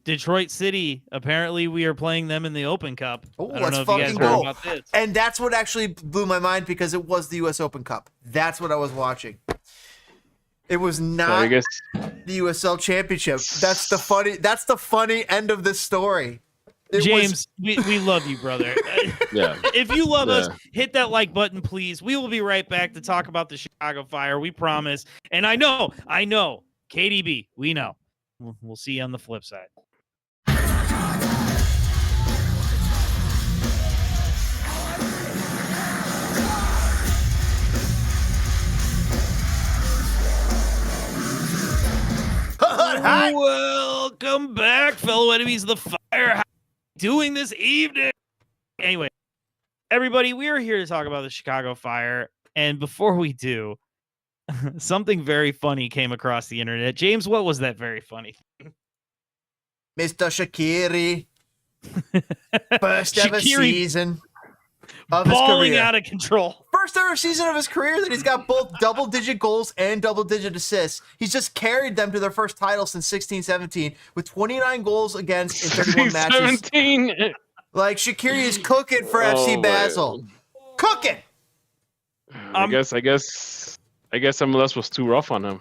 Speaker 1: Detroit City. Apparently, we are playing them in the Open Cup.
Speaker 2: Oh,
Speaker 1: I don't
Speaker 2: let's
Speaker 1: know if you guys
Speaker 2: fucking
Speaker 1: heard
Speaker 2: go.
Speaker 1: about this.
Speaker 2: And that's what actually blew my mind because it was the US Open Cup. That's what I was watching. It was not the USL Championship. That's the funny end of this story.
Speaker 1: Jaymes, we love you, brother.
Speaker 3: Yeah.
Speaker 1: If you love us, hit that like button, please. We will be right back to talk about the Chicago Fire. We promise. And I know, KDB, we know. We'll see you on the flip side. Welcome back, fellow enemies of the Fire. How are you doing this evening? Anyway, everybody, we are here to talk about the Chicago Fire. And before we do, something very funny came across the internet. Jaymes, what was that very funny thing?
Speaker 2: Mr. Shaquiri. First ever season of his
Speaker 1: balling
Speaker 2: career.
Speaker 1: out of control.
Speaker 2: First ever season of his career that he's got both double-digit goals and double-digit assists. He's just carried them to their first title since 16-17 with 29 goals against in 31 matches.
Speaker 3: 17.
Speaker 2: Like, Shaquiri is cooking for FC Basel. Cooking!
Speaker 3: I guess MLS was too rough on him.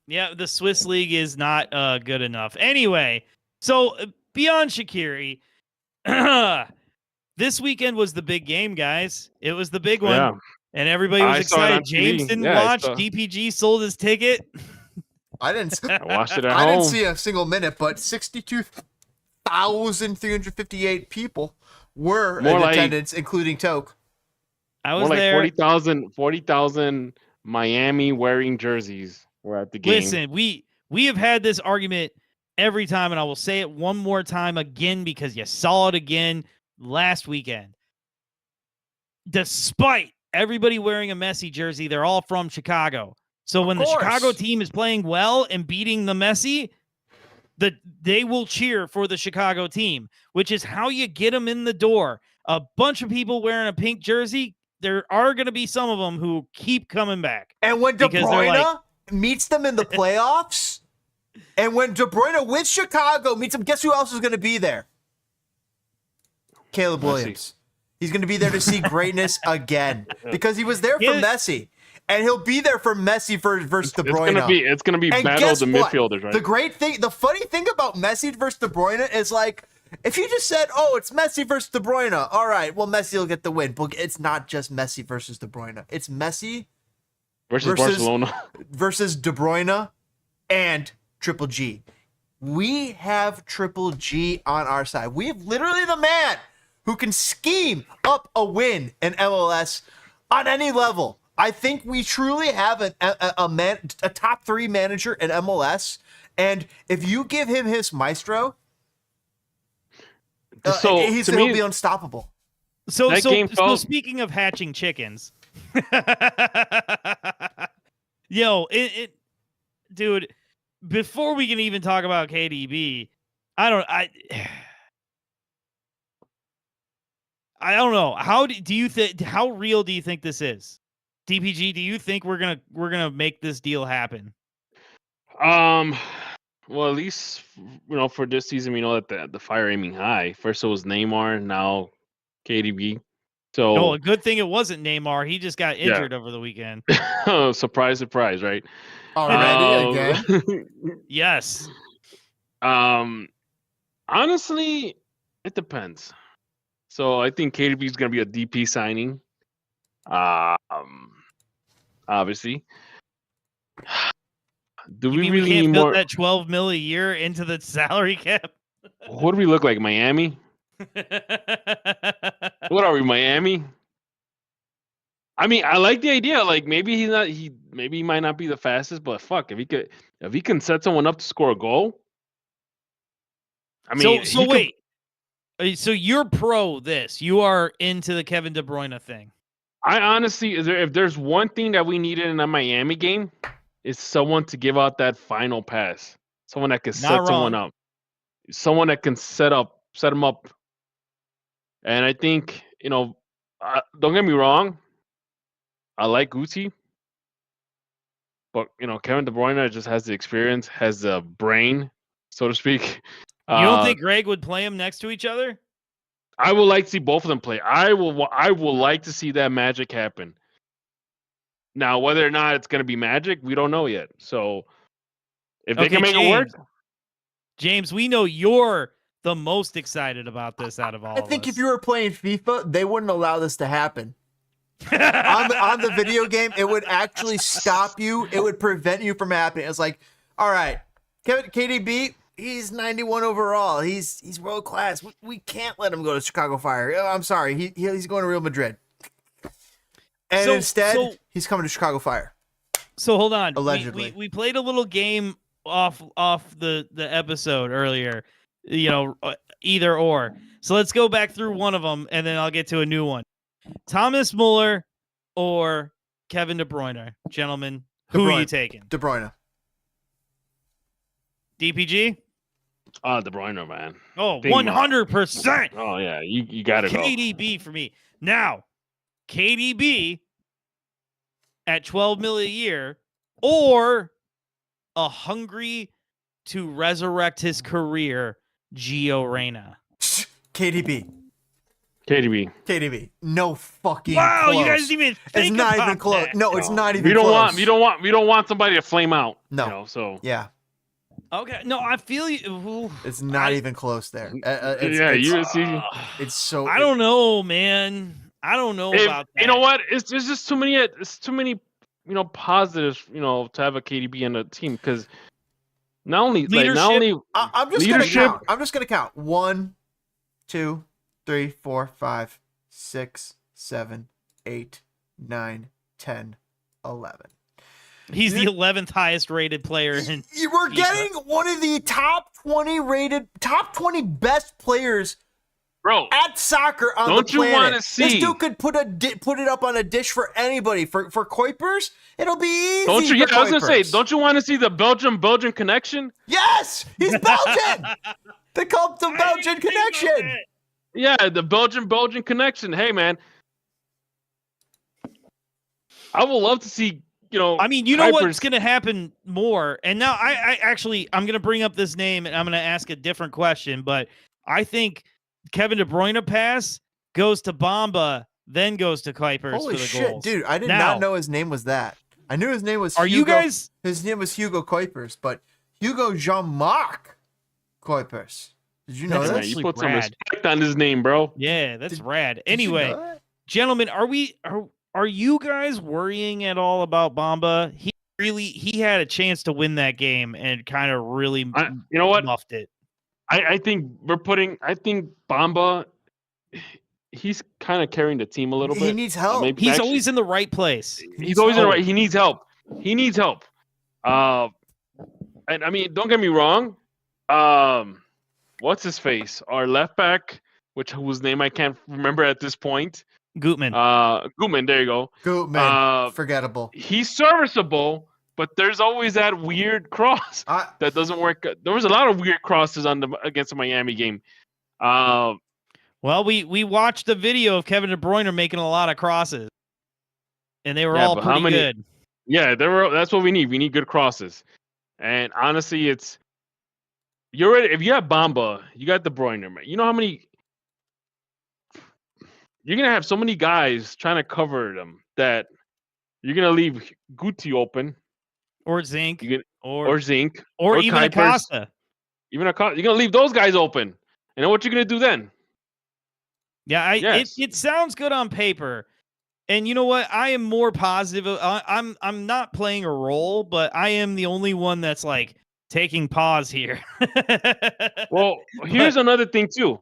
Speaker 1: Yeah, the Swiss League is not good enough. Anyway, so beyond Shaquiri, this weekend was the big game, guys. It was the big one.
Speaker 3: Yeah.
Speaker 1: And everybody was excited. Jaymes didn't watch.
Speaker 3: I
Speaker 1: DPG sold his ticket.
Speaker 2: I didn't
Speaker 3: watched it at
Speaker 2: I
Speaker 3: home.
Speaker 2: didn't see a single minute, but 62,358 people were in attendance, including Toke.
Speaker 1: I was
Speaker 3: more like
Speaker 1: there.
Speaker 3: 40,000 Miami wearing jerseys were at the game.
Speaker 1: Listen, we have had this argument every time, and I will say it one more time again because you saw it again last weekend. Despite everybody wearing a Messi jersey, they're all from Chicago. So when the Chicago team is playing well and beating the Messi, they will cheer for the Chicago team, which is how you get them in the door. A bunch of people wearing a pink jersey, there are going to be some of them who keep coming back.
Speaker 2: And when De Bruyne meets them in the playoffs, and when De Bruyne with Chicago meets them, guess who else is going to be there? Caleb Williams. He's going to be there to see greatness again because he was there for Messi, and he'll be there for Messi versus De Bruyne.
Speaker 3: It's going to be battle of the midfielders, right?
Speaker 2: The funny thing about Messi versus De Bruyne is like, if you just said, "Oh, it's Messi versus De Bruyne," all right, well, Messi will get the win. But it's not just Messi versus De Bruyne. It's Messi
Speaker 3: versus Barcelona.
Speaker 2: versus De Bruyne and Triple G. We have Triple G on our side. We have literally the man who can scheme up a win in MLS on any level. I think we truly have a top 3 manager in MLS, and if you give him his maestro, he'll be unstoppable.
Speaker 1: So
Speaker 3: felt...
Speaker 1: speaking of hatching chickens, dude, before we can even talk about KDB, I don't know. How do you think? How real do you think this is? DPG, do you think we're gonna make this deal happen?
Speaker 3: Well, at least for this season, we know that the fire aiming high. First it was Neymar, now KDB. So
Speaker 1: a good thing it wasn't Neymar. He just got injured over the weekend.
Speaker 3: Surprise, surprise, right?
Speaker 2: Already again?
Speaker 1: Yes.
Speaker 3: Honestly, it depends. So I think KDB is going to be a DP signing. Obviously. Do we really
Speaker 1: can't
Speaker 3: need
Speaker 1: build
Speaker 3: more?
Speaker 1: That $12 million a year into the salary cap?
Speaker 3: What do we look like, Miami? What are we, Miami? I mean, I like the idea. Like maybe he might not be the fastest, but fuck, if he can set someone up to score a goal. I mean,
Speaker 1: so wait. So you're pro this. You are into the Kevin De Bruyne thing.
Speaker 3: I honestly, if there's one thing that we needed in a Miami game, it's someone to give out that final pass. Someone that can set someone up. Someone that can set them up. And I think, don't get me wrong, I like Guti. But, Kevin De Bruyne just has the experience, has the brain, so to speak.
Speaker 1: You don't think Greg would play them next to each other?
Speaker 3: I would like to see both of them play. I will like to see that magic happen. Now, whether or not it's going to be magic, we don't know yet. So, if they can make it work.
Speaker 1: Jaymes, we know you're the most excited about this out of all of us.
Speaker 2: I think if you were playing FIFA, they wouldn't allow this to happen. on the video game, it would actually stop you. It would prevent you from happening. It's like, all right, KDB, he's 91 overall. He's world class. We can't let him go to Chicago Fire. I'm sorry. He's going to Real Madrid. And instead, he's coming to Chicago Fire.
Speaker 1: So hold on.
Speaker 2: Allegedly.
Speaker 1: We played a little game off the episode earlier, either or. So let's go back through one of them, and then I'll get to a new one. Thomas Muller or Kevin De Bruyne? Gentlemen, who are you taking?
Speaker 2: De Bruyne.
Speaker 1: DPG?
Speaker 3: De Bruyne, man.
Speaker 1: Oh, 100%.
Speaker 3: Oh, yeah, you got to go.
Speaker 1: KDB for me. Now, KDB at $12 million a year, or a hungry to resurrect his career, Gio Reyna.
Speaker 2: KDB. No fucking
Speaker 1: wow,
Speaker 2: close.
Speaker 1: You guys didn't even think
Speaker 2: it's not
Speaker 1: about
Speaker 2: even close.
Speaker 1: that.
Speaker 2: No, it's not even close.
Speaker 3: We don't want somebody to flame out.
Speaker 2: No.
Speaker 3: So
Speaker 2: yeah.
Speaker 1: Okay. No, I feel you. Ooh,
Speaker 2: it's not even close there. It's so.
Speaker 1: I don't know, man. I don't know about that.
Speaker 3: You know what? It's just too many. It's too many. Positives. To have a KDB in a team because not only
Speaker 2: I'm just
Speaker 3: leadership.
Speaker 2: I'm just gonna count 1, 2, 3, 4, 5, 6, 7, 8, 9, 10, 11.
Speaker 1: He's the 11th highest rated player in.
Speaker 2: We're getting one of the top 20 best players,
Speaker 3: bro,
Speaker 2: at soccer on the planet.
Speaker 3: Don't you want to see?
Speaker 2: This dude could put it up on a dish for anybody. For Kuipers, it'll be easy.
Speaker 3: Don't you? Yeah, I was gonna say, don't you want to see the Belgian connection?
Speaker 2: Yes, he's Belgian. They call it the Belgian connection.
Speaker 3: Yeah, the Belgian connection. Hey, man, I would love to see.
Speaker 1: I mean, you know what's going to happen more. And now I'm going to bring up this name and I'm going to ask a different question. But I think Kevin De Bruyne pass goes to Bamba, then goes to Kuipers
Speaker 2: Holy
Speaker 1: for the
Speaker 2: shit,
Speaker 1: goals.
Speaker 2: dude! I did not know his name was that. I knew his name was.
Speaker 1: Are
Speaker 2: Hugo,
Speaker 1: you guys?
Speaker 2: His name was Hugo Kuipers, but Hugo Jean-Marc Kuipers. Did you know that?
Speaker 3: You put some respect on his name, bro.
Speaker 1: Yeah, that's rad. Anyway, gentlemen, Are you guys worrying at all about Bamba? He had a chance to win that game and kind of really
Speaker 3: You know what?
Speaker 1: muffed it.
Speaker 3: I think Bamba, he's kind of carrying the team a little bit.
Speaker 2: He needs help.
Speaker 3: Maybe
Speaker 1: He's
Speaker 3: actually,
Speaker 1: always in the right place.
Speaker 3: he's always in the right. He needs help. He needs help. And I mean, don't get me wrong. What's his face? Our left back, whose name I can't remember at this point.
Speaker 1: Gutman.
Speaker 3: Gutman. There you go.
Speaker 2: Gutman. Forgettable.
Speaker 3: He's serviceable, but there's always that weird cross that doesn't work. There was a lot of weird crosses against the Miami game.
Speaker 1: Well, we watched the video of Kevin De Bruyne making a lot of crosses, and they were all pretty good.
Speaker 3: Yeah, that's what we need. We need good crosses. And honestly, you're ready. If you have Bamba, you got De Bruyne, man. You know how many you're gonna have so many guys trying to cover them that you're gonna leave Guti open,
Speaker 1: or Zink,
Speaker 3: or Zink,
Speaker 1: or even
Speaker 3: Kuipers,
Speaker 1: Acosta.
Speaker 3: You're gonna leave those guys open. And then what you're gonna do then?
Speaker 1: Yeah, it sounds good on paper. And you know what? I am more positive. I'm not playing a role, but I am the only one that's like taking pause here.
Speaker 3: Well, here's another thing too.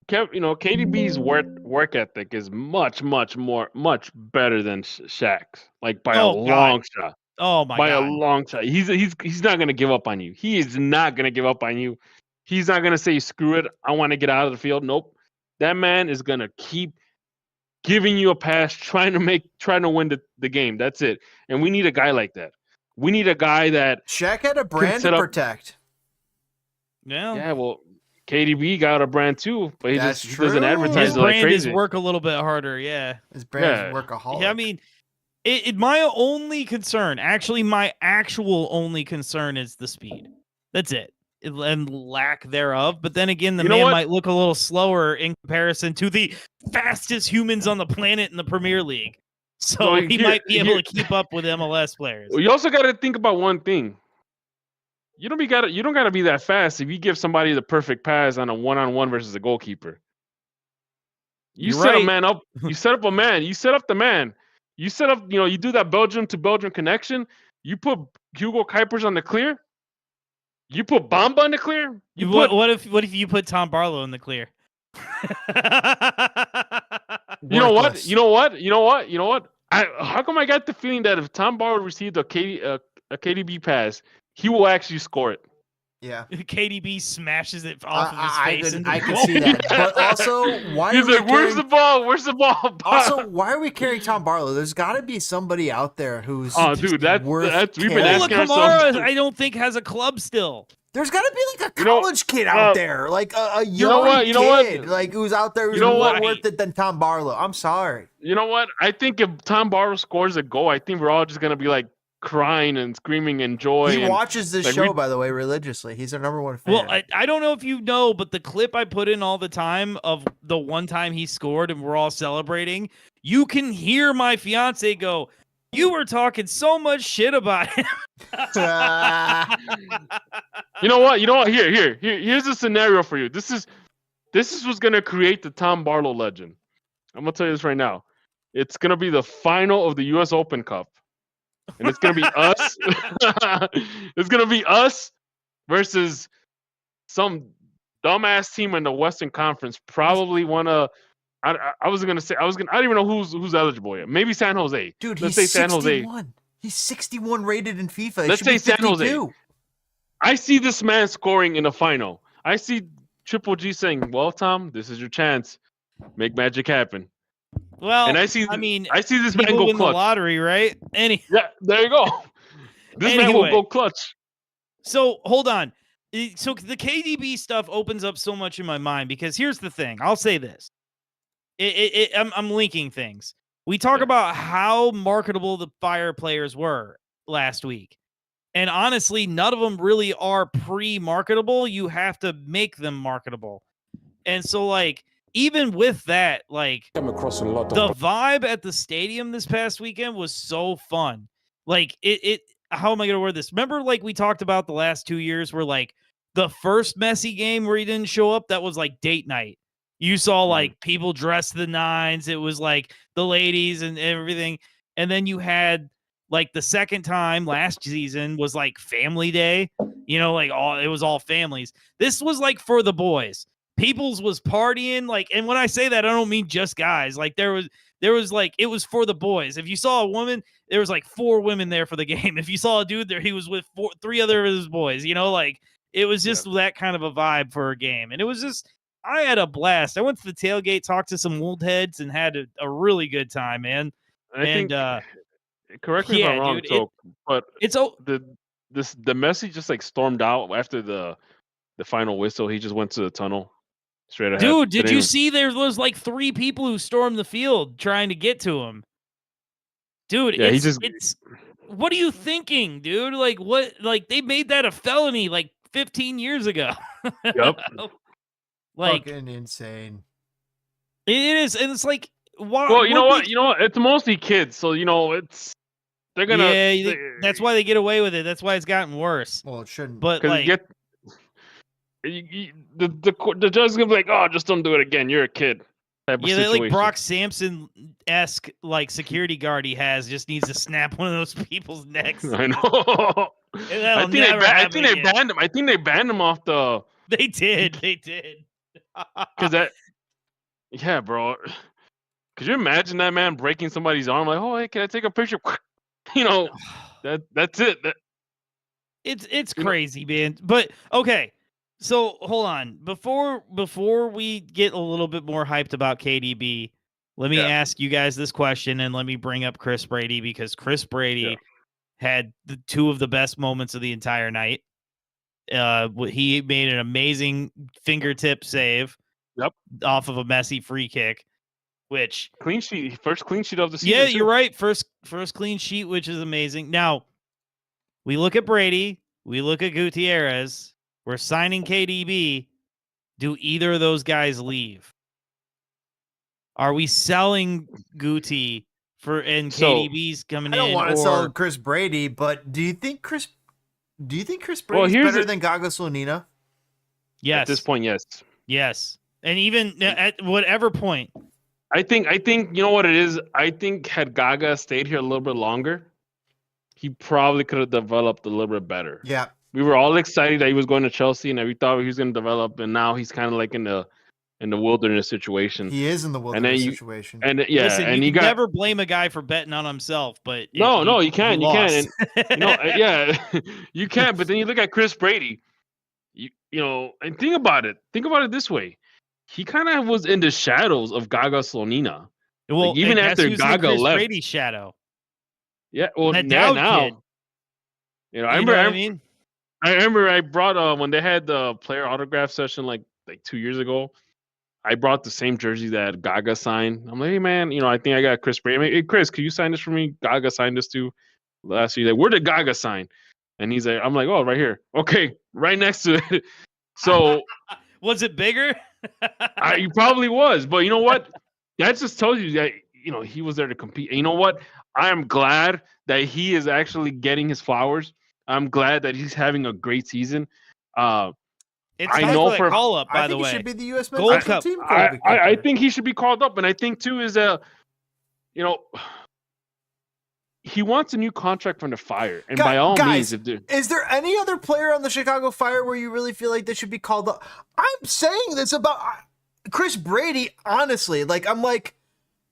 Speaker 3: KDB's work ethic is much better than Shaq's, like by a long shot.
Speaker 1: Oh my god!
Speaker 3: By a long shot. He's not gonna give up on you. He is not gonna give up on you. He's not gonna say screw it. I want to get out of the field. Nope. That man is gonna keep giving you a pass, trying to win the game. That's it. And we need a guy like that. We need a guy that
Speaker 2: Shaq had a brand to protect.
Speaker 3: Yeah, well, KDB got a brand too, but he doesn't advertise
Speaker 1: his
Speaker 3: it like
Speaker 1: brand
Speaker 3: crazy.
Speaker 1: is work a little bit harder, yeah.
Speaker 2: His brand is workaholic.
Speaker 1: Yeah, I mean, my only concern, actually my actual only concern is the speed. That's it. And lack thereof. But then again, the man might look a little slower in comparison to the fastest humans on the planet in the Premier League. So he might be able to keep up with MLS players.
Speaker 3: Well, you also got to think about one thing. You don't got to be that fast if you give somebody the perfect pass on a one-on-one versus a goalkeeper. You set a man up. You set up a man. You set up the man. You set up. You do that Belgium to Belgium connection. You put Hugo Kuipers on the clear. You put Bamba in the clear.
Speaker 1: What if you put Tom Barlow in the clear?
Speaker 3: You know what? How come I got the feeling that if Tom Barlow received a KDB pass, he will actually score it?
Speaker 2: Yeah.
Speaker 1: KDB smashes it off of his face.
Speaker 2: I can see that. But also, why
Speaker 3: he's like, "Where's the ball? Where's the ball?"
Speaker 2: Also, why are we carrying Tom Barlow? There's got to be somebody out there who's
Speaker 3: that's we've been asking
Speaker 1: ourselves. I don't think has a club still.
Speaker 2: There's got to be like a college kid out there, like a young kid, like who's out there who's more worth it than Tom Barlow. I'm sorry.
Speaker 3: You know what? I think if Tom Barlow scores a goal, I think we're all just gonna be like crying and screaming in joy.
Speaker 2: He watches this show, by the way, religiously. He's our number one fan.
Speaker 1: Well, I don't know if you know, but the clip I put in all the time of the one time he scored and we're all celebrating, you can hear my fiance go, "You were talking so much shit about him."
Speaker 3: You know what? Here's a scenario for you. This is what's gonna create the Tom Barlow legend. I'm gonna tell you this right now. It's gonna be the final of the U.S. Open Cup. And it's gonna be us. It's gonna be us versus some dumbass team in the Western Conference. Probably one of. I don't even know who's eligible yet. Maybe San Jose.
Speaker 2: Dude,
Speaker 3: let's say San
Speaker 2: 61.
Speaker 3: Jose.
Speaker 2: He's 61 rated in FIFA.
Speaker 3: Let's say San Jose. I see this man scoring in the final. I see Triple G saying, "Well, Tom, this is your chance. Make magic happen."
Speaker 1: Well,
Speaker 3: and I see this man go
Speaker 1: win
Speaker 3: clutch.
Speaker 1: The lottery, right?
Speaker 3: Yeah, there you go. This man will go clutch.
Speaker 1: So hold on. So the KDB stuff opens up so much in my mind because here's the thing. I'll say this. I'm linking things. We talk about how marketable the Fire players were last week. And honestly, none of them really are pre-marketable. You have to make them marketable. And so, like, even with that, like, the vibe at the stadium this past weekend was so fun. Like, how am I going to word this? Remember, like, we talked about the last 2 years where, like, the first Messi game where he didn't show up, that was like date night. You saw like people dressed to the nines. It was like the ladies and everything. And then you had like the second time last season was like family day, like it was all families. This was like for the boys. People's was partying, like, and when I say that, I don't mean just guys. Like there was like, it was for the boys. If you saw a woman, there was like 4 women there for the game. If you saw a dude there, he was with 3 other of his boys, like it was just that kind of a vibe for a game. And it was just, I had a blast. I went to the tailgate, talked to some old heads, and had a really good time, man.
Speaker 3: I think, correct me if I'm wrong,
Speaker 1: dude,
Speaker 3: but
Speaker 1: it's
Speaker 3: the Messi just like stormed out after the final whistle. He just went to the tunnel straight ahead.
Speaker 1: Dude, did you see there was like 3 people who stormed the field trying to get to him? Dude,
Speaker 3: yeah,
Speaker 1: it's what are you thinking, dude? Like what? Like they made that a felony like 15 years ago.
Speaker 3: Yep.
Speaker 2: Like fucking insane.
Speaker 1: It is, and it's like, why?
Speaker 3: Well, you know what? It's mostly kids, so they're gonna.
Speaker 1: Yeah, that's why they get away with it. That's why it's gotten worse.
Speaker 2: Well, it shouldn't.
Speaker 1: But like,
Speaker 3: the judge is gonna be like, "Oh, just don't do it again. You're a kid."
Speaker 1: Yeah, that like Brock Sampson-esque like security guard he has just needs to snap one of those people's necks.
Speaker 3: I know. I think they banned him. I think they banned him off the.
Speaker 1: They did.
Speaker 3: Because yeah, bro. Could you imagine that man breaking somebody's arm? Like, oh, hey, can I take a picture? That's it.
Speaker 1: It's crazy, man. But okay, so hold on. Before we get a little bit more hyped about KDB, let me ask you guys this question, and let me bring up Chris Brady, because Chris Brady had 2 of the best moments of the entire night. He made an amazing fingertip save.
Speaker 3: Yep.
Speaker 1: Off of a Messi free kick, which
Speaker 3: clean sheet, first clean sheet of the season.
Speaker 1: Yeah, you're right. First clean sheet, which is amazing. Now, we look at Brady, we look at Gutierrez, we're signing KDB. Do either of those guys leave? Are we selling Guti and KDB's coming in?
Speaker 2: I don't want to sell Chris Brady, but do you think Chris Brady is better than Gaga Slonina?
Speaker 1: Yes.
Speaker 3: At this point, yes.
Speaker 1: Yes. And even at whatever point.
Speaker 3: I think you know what it is? I think had Gaga stayed here a little bit longer, he probably could have developed a little bit better.
Speaker 2: Yeah.
Speaker 3: We were all excited that he was going to Chelsea and we thought he was going to develop, and now he's kind of like in the wilderness situation.
Speaker 2: He is in the wilderness situation.
Speaker 3: And
Speaker 1: listen,
Speaker 3: and
Speaker 1: you can never blame a guy for betting on himself, but
Speaker 3: no, you can't. You can't. You can't. But then you look at Chris Brady, and think about it. Think about it this way. He kind of was in the shadows of Gaga Slonina.
Speaker 1: Well,
Speaker 3: like, even after Gaga
Speaker 1: Chris
Speaker 3: left,
Speaker 1: Brady's shadow.
Speaker 3: Yeah, well, now. Kid. I remember I brought when they had the player autograph session like 2 years ago. I brought the same jersey that Gaga signed. I'm like, hey man, I think I got Chris Brady. I'm like, hey Chris, can you sign this for me? Gaga signed this too last year. Like, where did Gaga sign? And he's like, I'm like, oh, right here. Okay, right next to it. So
Speaker 1: was it bigger?
Speaker 3: He probably was, but you know what? That just tells you that he was there to compete. And you know what? I am glad that he is actually getting his flowers. I'm glad that he's having a great season.
Speaker 1: It's time for that call up, by the way.
Speaker 2: He should be the USMNT
Speaker 1: Gold Cup.
Speaker 2: team.
Speaker 3: I think he should be called up, and I think too is he wants a new contract from the Fire, and by all means,
Speaker 2: is there any other player on the Chicago Fire where you really feel like they should be called up? I'm saying this about Chris Brady. Honestly,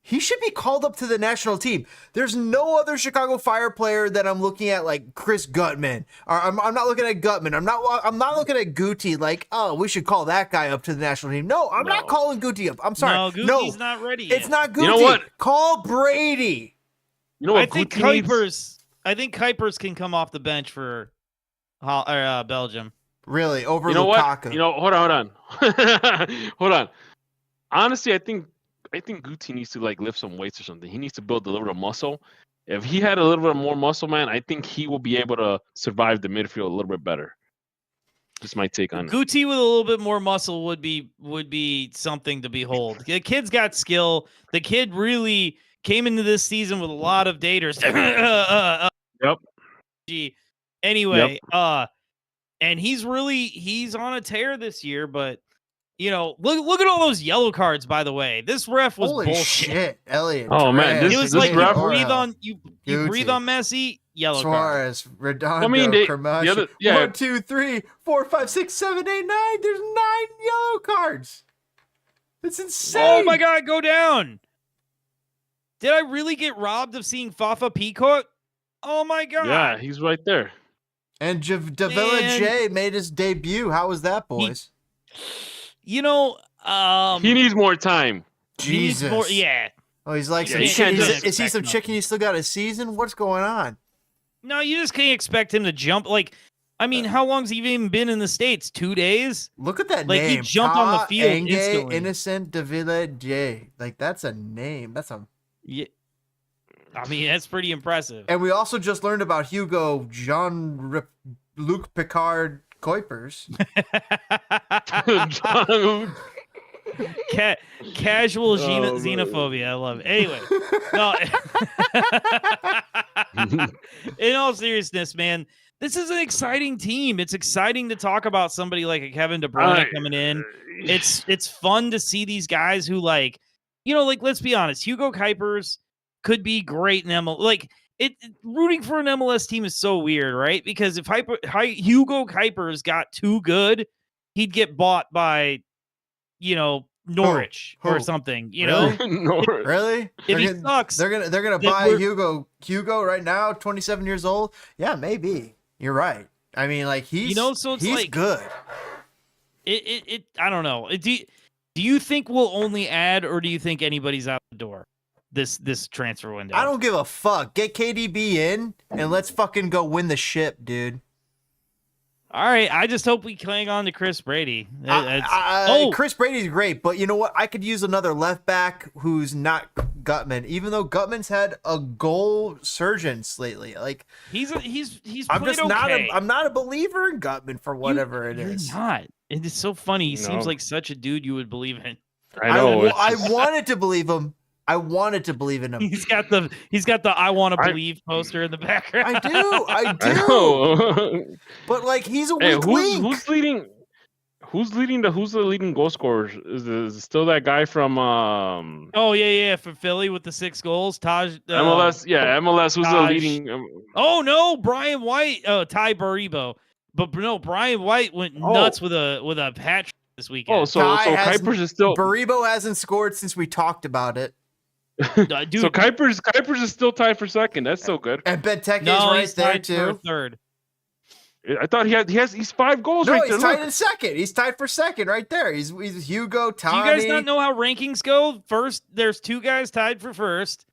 Speaker 2: he should be called up to the national team. There's no other Chicago Fire player that I'm looking at like Chris Gutman. Or I'm not looking at Gutman. I'm not looking at Guti like, oh, we should call that guy up to the national team. No, I'm not calling Guti up. I'm sorry.
Speaker 1: No, Guti's not ready yet.
Speaker 2: It's not Guti.
Speaker 3: You know what?
Speaker 2: Call Brady.
Speaker 3: You know what?
Speaker 1: I think Kuipers can come off the bench for Belgium.
Speaker 2: Really? Over
Speaker 3: Lukaku.
Speaker 2: What?
Speaker 3: Hold on. Honestly, I think Guti needs to lift some weights or something. He needs to build a little bit of muscle. If he had a little bit more muscle, man, I think he will be able to survive the midfield a little bit better. Just my take on it.
Speaker 1: Guti with a little bit more muscle would be something to behold. The kid's got skill. The kid really came into this season with a lot of daters.
Speaker 3: Yep.
Speaker 1: Anyway, and he's on a tear this year, but look at all those yellow cards. By the way, this ref was
Speaker 2: Holy
Speaker 1: bullshit.
Speaker 2: shit, Elliot.
Speaker 3: Oh, man,
Speaker 2: Perez,
Speaker 1: It was
Speaker 3: this
Speaker 1: like
Speaker 3: ref-
Speaker 1: you breathe
Speaker 2: Guti,
Speaker 1: on Messi, yellow card.
Speaker 2: Suarez, Redondo,
Speaker 3: I mean, the
Speaker 2: Cramashi.
Speaker 3: other- yeah.
Speaker 2: 1, 2, 3, 4, 5, 6, 7, 8, 9. There's 9 yellow cards. It's insane.
Speaker 1: Oh my God, go down! Did I really get robbed of seeing Fafa Peacock? Oh my God!
Speaker 3: Yeah, he's right there.
Speaker 2: And Davila
Speaker 1: Man.
Speaker 2: J made his debut. How was that, boys?
Speaker 1: You know,
Speaker 3: He needs more time.
Speaker 1: he needs
Speaker 2: Jesus.
Speaker 1: more- yeah.
Speaker 2: Oh, he's like
Speaker 3: Yeah,
Speaker 2: some
Speaker 3: you
Speaker 2: chicken.
Speaker 3: can't
Speaker 2: Is,
Speaker 3: just
Speaker 2: is he some
Speaker 1: expect
Speaker 2: chicken? You still got a season? What's going on?
Speaker 1: No, you just can't expect him to jump. Like, I mean, how long's he even been in the States? 2 days?
Speaker 2: Look at that
Speaker 1: Like, he
Speaker 2: name.
Speaker 1: jumped on the
Speaker 2: Ta
Speaker 1: field
Speaker 2: Enge
Speaker 1: instantly.
Speaker 2: Innocent Davila J. Like, that's a name. That's a.
Speaker 1: Yeah. I mean, that's pretty impressive.
Speaker 2: And we also just learned about Hugo Luc Picard Kuipers.
Speaker 3: John-
Speaker 1: Casual
Speaker 3: Oh, man.
Speaker 1: xenophobia. I love it. Anyway, no. In all seriousness, man, this is an exciting team. It's exciting to talk about somebody like a Kevin De Bruyne coming in. It's fun to see these guys who let's be honest, Hugo Kuipers could be great in MLS. Like rooting for an MLS team is so weird, right? Because if Hugo Kuipers got too good, he'd get bought by, Norwich or something.
Speaker 2: Really?
Speaker 3: No.
Speaker 2: Really?
Speaker 1: If he sucks,
Speaker 2: They're gonna
Speaker 1: then
Speaker 2: buy
Speaker 1: we're-
Speaker 2: Hugo right now, 27 years old. Yeah, maybe. You're right. I mean, like he's
Speaker 1: so it's
Speaker 2: he's
Speaker 1: like
Speaker 2: good.
Speaker 1: I don't know. Do you think we'll only add, or do you think anybody's out the door this transfer window?
Speaker 2: I don't give a fuck. Get KDB in and let's fucking go win the ship, dude.
Speaker 1: All right, I just hope we cling on to Chris Brady.
Speaker 2: Chris Brady's great, but you know what? I could use another left back who's not Gutman, even though Gutman's had a goal surgence lately. Like
Speaker 1: he's
Speaker 2: I'm
Speaker 1: played
Speaker 2: just not
Speaker 1: okay.
Speaker 2: I'm not a believer in Gutman for whatever it is.
Speaker 1: You're not. It is so funny. He seems
Speaker 3: No.
Speaker 1: like such a dude you would believe in.
Speaker 3: I know.
Speaker 2: I wanted to believe him. I wanted to believe in him.
Speaker 1: He's got the I want to believe poster in the background.
Speaker 2: I do.
Speaker 3: I know.
Speaker 2: But like he's a
Speaker 3: Hey,
Speaker 2: weak link.
Speaker 3: who's leading? Who's the leading goal scorer? Is it still that guy from
Speaker 1: Oh yeah, for Philly with the 6 goals, Taj.
Speaker 3: MLS? Yeah, MLS. Who's the
Speaker 1: Taj.
Speaker 3: leading?
Speaker 1: Oh no, Brian White. Ty Baribo, but no, Brian White went nuts with a hat trick this weekend.
Speaker 3: Oh, so
Speaker 2: Ty hasn't-
Speaker 3: Kuipers is still.
Speaker 2: Baribo hasn't scored since we talked about it.
Speaker 1: Dude,
Speaker 3: So Kuipers is still tied for second. That's so good.
Speaker 2: And Benteke's
Speaker 1: no,
Speaker 2: right
Speaker 1: he's
Speaker 2: there
Speaker 1: tied for
Speaker 2: too.
Speaker 1: third.
Speaker 3: I thought he's 5 goals
Speaker 2: No,
Speaker 3: right
Speaker 2: he's
Speaker 3: there.
Speaker 2: tied in second. He's tied for second right there. He's Hugo,
Speaker 1: Do
Speaker 2: Tani.
Speaker 1: you guys not know how rankings go? First, there's 2 guys tied for first,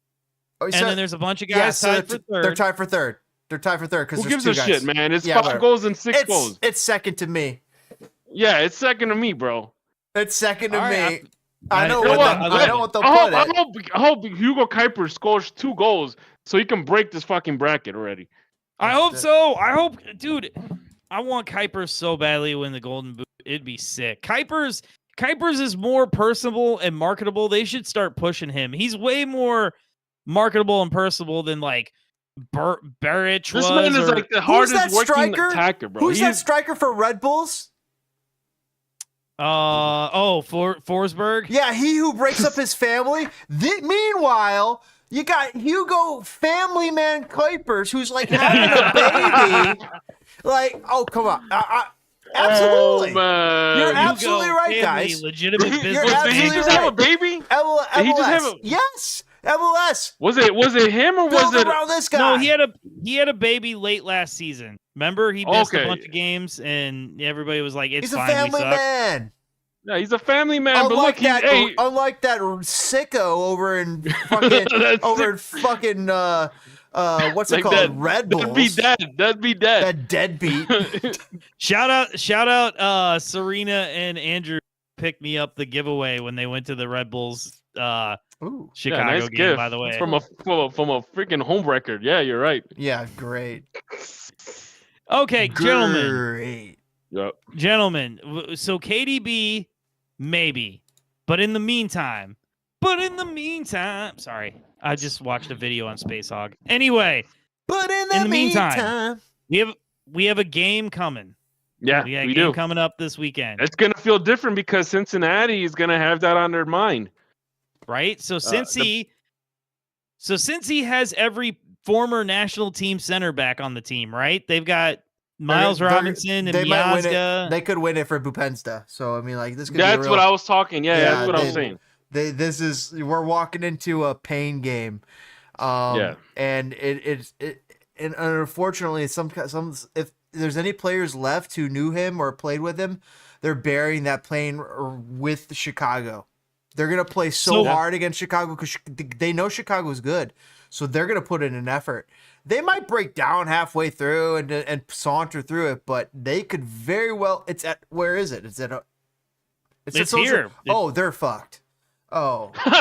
Speaker 1: and then there's a bunch of guys tied for third.
Speaker 2: They're tied for third. They're tied for third because
Speaker 3: Who
Speaker 2: there's
Speaker 3: gives
Speaker 2: 2
Speaker 3: a
Speaker 2: guys.
Speaker 3: shit, man? It's
Speaker 2: Yeah,
Speaker 3: 5
Speaker 2: but
Speaker 3: goals and 6 goals.
Speaker 2: It's second to me.
Speaker 3: Yeah, it's second to me, bro.
Speaker 2: It's second to
Speaker 1: All
Speaker 2: me.
Speaker 1: right,
Speaker 2: I know
Speaker 1: You know
Speaker 2: what
Speaker 1: what?
Speaker 2: I know what they'll put it.
Speaker 3: I hope Hugo Kuipers scores 2 goals so he can break this fucking bracket already.
Speaker 1: I hope so. I hope, dude. I want Kuipers so badly to win the Golden Boot. It'd be sick. Kuipers is more personable and marketable. They should start pushing him. He's way more marketable and personable than like Beric was.
Speaker 3: This man is like the
Speaker 2: Who's
Speaker 3: hardest
Speaker 2: that
Speaker 3: working
Speaker 2: striker?
Speaker 3: attacker, bro.
Speaker 2: Who's that striker for Red Bulls?
Speaker 1: Forsberg.
Speaker 2: Yeah, he who breaks up his family. Meanwhile, you got Hugo Family Man Kuipers, who's like having a baby. Like, oh come on, absolutely.
Speaker 3: Oh, man.
Speaker 2: You're
Speaker 1: Hugo
Speaker 2: absolutely right,
Speaker 1: family,
Speaker 2: guys.
Speaker 1: Legitimate
Speaker 2: You're
Speaker 1: business.
Speaker 3: Did he
Speaker 2: absolutely
Speaker 3: just
Speaker 2: right.
Speaker 3: have a baby?
Speaker 2: MLS.
Speaker 3: Did he just have a-
Speaker 2: Yes, MLS.
Speaker 3: Was it him or
Speaker 2: Build
Speaker 3: was it?
Speaker 2: around this guy.
Speaker 1: No, he had a baby late last season. Remember, he missed a bunch of games, and everybody was like, "It's
Speaker 2: He's a
Speaker 1: fine, we
Speaker 2: family
Speaker 1: suck."
Speaker 2: man.
Speaker 3: Yeah, he's a family man. But
Speaker 2: Unlike
Speaker 3: look,
Speaker 2: unlike that sicko over in fucking what's
Speaker 3: Like
Speaker 2: it called?
Speaker 3: that-
Speaker 2: Red Bulls.
Speaker 3: That'd be dead.
Speaker 2: That deadbeat.
Speaker 1: Shout out, Serena and Andrew picked me up the giveaway when they went to the Red Bulls
Speaker 2: Ooh.
Speaker 1: Chicago
Speaker 3: nice
Speaker 1: game.
Speaker 3: gift.
Speaker 1: By the way,
Speaker 3: It's from a freaking home record. Yeah, you're right.
Speaker 2: Yeah, great.
Speaker 1: okay, gentlemen.
Speaker 2: Great.
Speaker 3: Yep.
Speaker 1: Gentlemen, so KDB, maybe. But in the meantime, sorry, I just watched a video on Space Hog. Anyway,
Speaker 2: But in
Speaker 1: In
Speaker 2: the
Speaker 1: the meantime, we have a game coming.
Speaker 3: Yeah,
Speaker 1: We got a
Speaker 3: we
Speaker 1: game
Speaker 3: do.
Speaker 1: coming up this weekend,
Speaker 3: It's gonna feel different because Cincinnati is gonna have that on their mind.
Speaker 1: right? So Cincy has every former national team center back on the team, right? They've got Miles Robinson and
Speaker 2: they might win it.
Speaker 1: Miazga.
Speaker 2: They could win it for Boupendza. So I mean, like this could be
Speaker 3: That's what I was talking. Yeah, that's what I was saying.
Speaker 2: We're walking into a pain game. And and unfortunately, some if there's any players left who knew him or played with him, they're burying that plane with Chicago. They're gonna play so hard against Chicago because they know Chicago's good, so they're gonna put in an effort. They might break down halfway through and saunter through it, but they could very well. It's at where is it? It's
Speaker 1: Here.
Speaker 2: Oh, they're fucked. Oh. All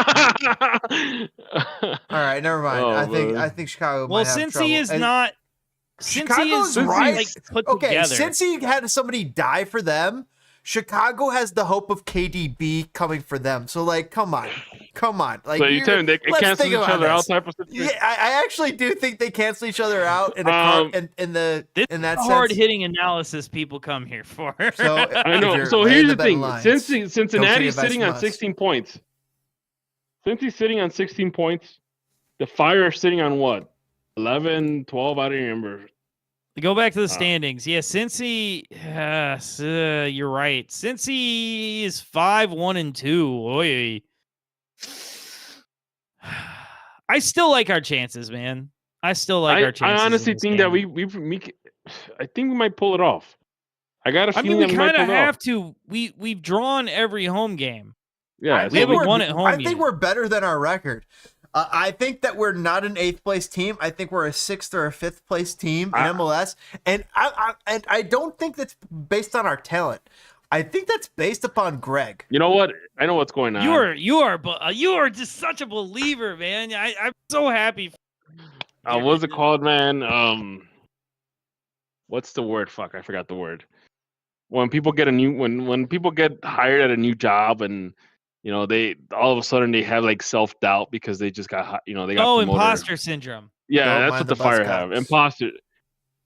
Speaker 2: right, never mind. I think Chicago might have trouble.
Speaker 1: Cincy is not.
Speaker 2: Chicago's right. Since he had somebody die for them, Chicago has the hope of KDB coming for them. So, like, come on. Like,
Speaker 3: so you tell me they cancel each other out type of situation?
Speaker 2: Yeah, I actually do think they cancel each other out in that
Speaker 1: hard hitting analysis people come here for.
Speaker 2: So
Speaker 3: I know. So here's the thing: Cincinnati's sitting on 16 points. Since he's sitting on 16 points, the Fire are sitting on what? 11, 12? I don't remember.
Speaker 1: Go back to the standings. Yeah, Cincy. You're right. Cincy is 5-1-2. Oy. I still like our chances, man. I still like our chances.
Speaker 3: I honestly think that we I think we might pull it off. I got a feeling
Speaker 1: we kind of have to. We've drawn every home game.
Speaker 3: Yeah,
Speaker 1: we haven't won at home.
Speaker 2: I think we're better than our record. I think that we're not an 8th place team. I think we're a 6th or a 5th place team in MLS, and I don't think that's based on our talent. I think that's based upon Greg.
Speaker 3: You know what? I know what's going on.
Speaker 1: You are just such a believer, man. I'm so happy.
Speaker 3: What's it called, man? What's the word? Fuck, I forgot the word. When people get when people get hired at a new job and they all of a sudden they have like self-doubt because they just got they got promoted.
Speaker 1: Imposter syndrome.
Speaker 3: Yeah, that's what the Fire have. Imposter.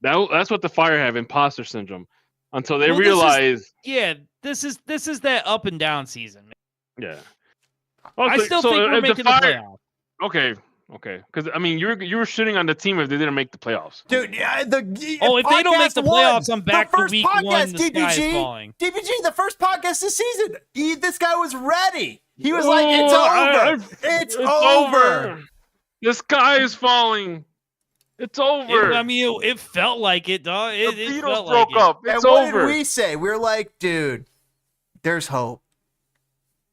Speaker 3: That's what the Fire have. Imposter syndrome. Until they realize.
Speaker 1: This is that up and down season. Man.
Speaker 3: Yeah.
Speaker 1: I still think we're making the playoffs.
Speaker 3: Okay. Because I mean, you were shitting on the team if they didn't make the playoffs,
Speaker 2: dude.
Speaker 1: If they don't make the playoffs, I'm back to week one. The sky is falling.
Speaker 2: DPG, the first podcast this season, this guy was ready. He was like, "It's over. It's over.
Speaker 3: The sky is falling. It's over."
Speaker 1: It felt like it, dog.
Speaker 3: The Beatles broke up. It's over.
Speaker 2: What did we say? We were like, "Dude, there's hope."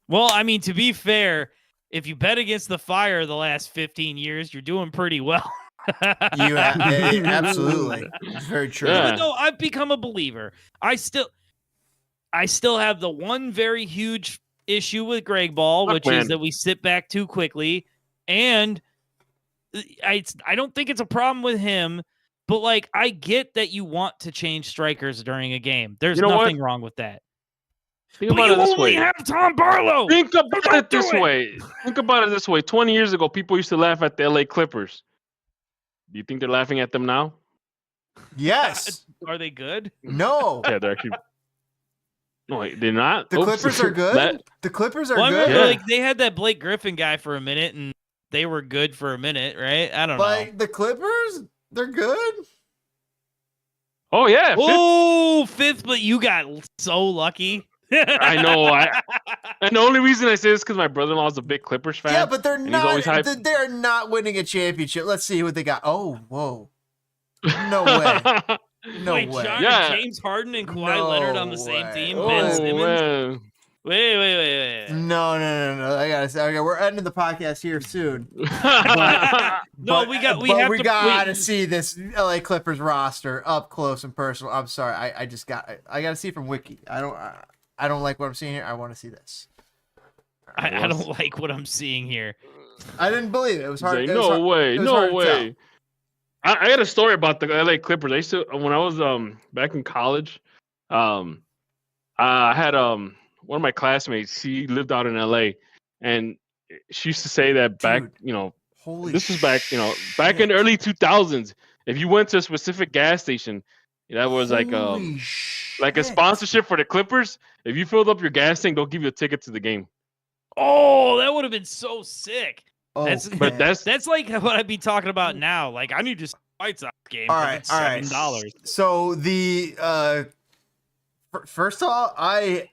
Speaker 1: Well, to be fair. If you bet against the Fire the last 15 years, you're doing pretty well.
Speaker 2: Absolutely. It's very true.
Speaker 3: Yeah.
Speaker 1: Even though I've become a believer, I still have the one very huge issue with Greg Ball, which is that we sit back too quickly. And I don't think it's a problem with him, but like I get that you want to change strikers during a game. There's nothing wrong with that.
Speaker 3: Think about it this way.
Speaker 1: You only have Tom Barlow.
Speaker 3: Think about it this way. 20 years ago, people used to laugh at the LA Clippers. Do you think they're laughing at them now?
Speaker 2: Yes.
Speaker 1: Are they good?
Speaker 2: No.
Speaker 3: Yeah, they're actually. No, wait, they're not.
Speaker 2: The Clippers are good. The Clippers are good.
Speaker 1: I remember, like they had that Blake Griffin guy for a minute, and they were good for a minute, right? I don't know.
Speaker 2: Like the Clippers, they're good.
Speaker 3: Oh yeah.
Speaker 1: Fifth, but you got so lucky.
Speaker 3: I know. And the only reason I say this is because my brother-in-law is a big Clippers fan.
Speaker 2: Yeah, but they're not. They're not winning a championship. Let's see what they got. Oh, whoa! No way! No way!
Speaker 1: James Harden and Kawhi Leonard on the same team. Ben Simmons.
Speaker 3: Man.
Speaker 1: Wait.
Speaker 2: No. I gotta say, okay, we're ending the podcast here soon.
Speaker 1: We gotta
Speaker 2: see this LA Clippers roster up close and personal. I'm sorry, I gotta see it from Wiki. I don't like what I'm seeing here. I want to see this.
Speaker 1: I don't like what I'm seeing here.
Speaker 2: I didn't believe it. It was hard.
Speaker 3: No way. I got a story about the LA Clippers. I used to, when I was back in college, I had one of my classmates. She lived out in LA, and she used to say that back, this was back, back in the early 2000s. If you went to a specific gas station, that was like Like a sponsorship for the Clippers. If you filled up your gas tank, they'll give you a ticket to the game.
Speaker 1: Oh, that would have been so sick. That's
Speaker 3: But
Speaker 1: that's like what I'd be talking about now. Like I need to see a White Sox game.
Speaker 2: All
Speaker 1: If
Speaker 2: right,
Speaker 1: it's
Speaker 2: all right.
Speaker 1: $7.
Speaker 2: So the first of all, I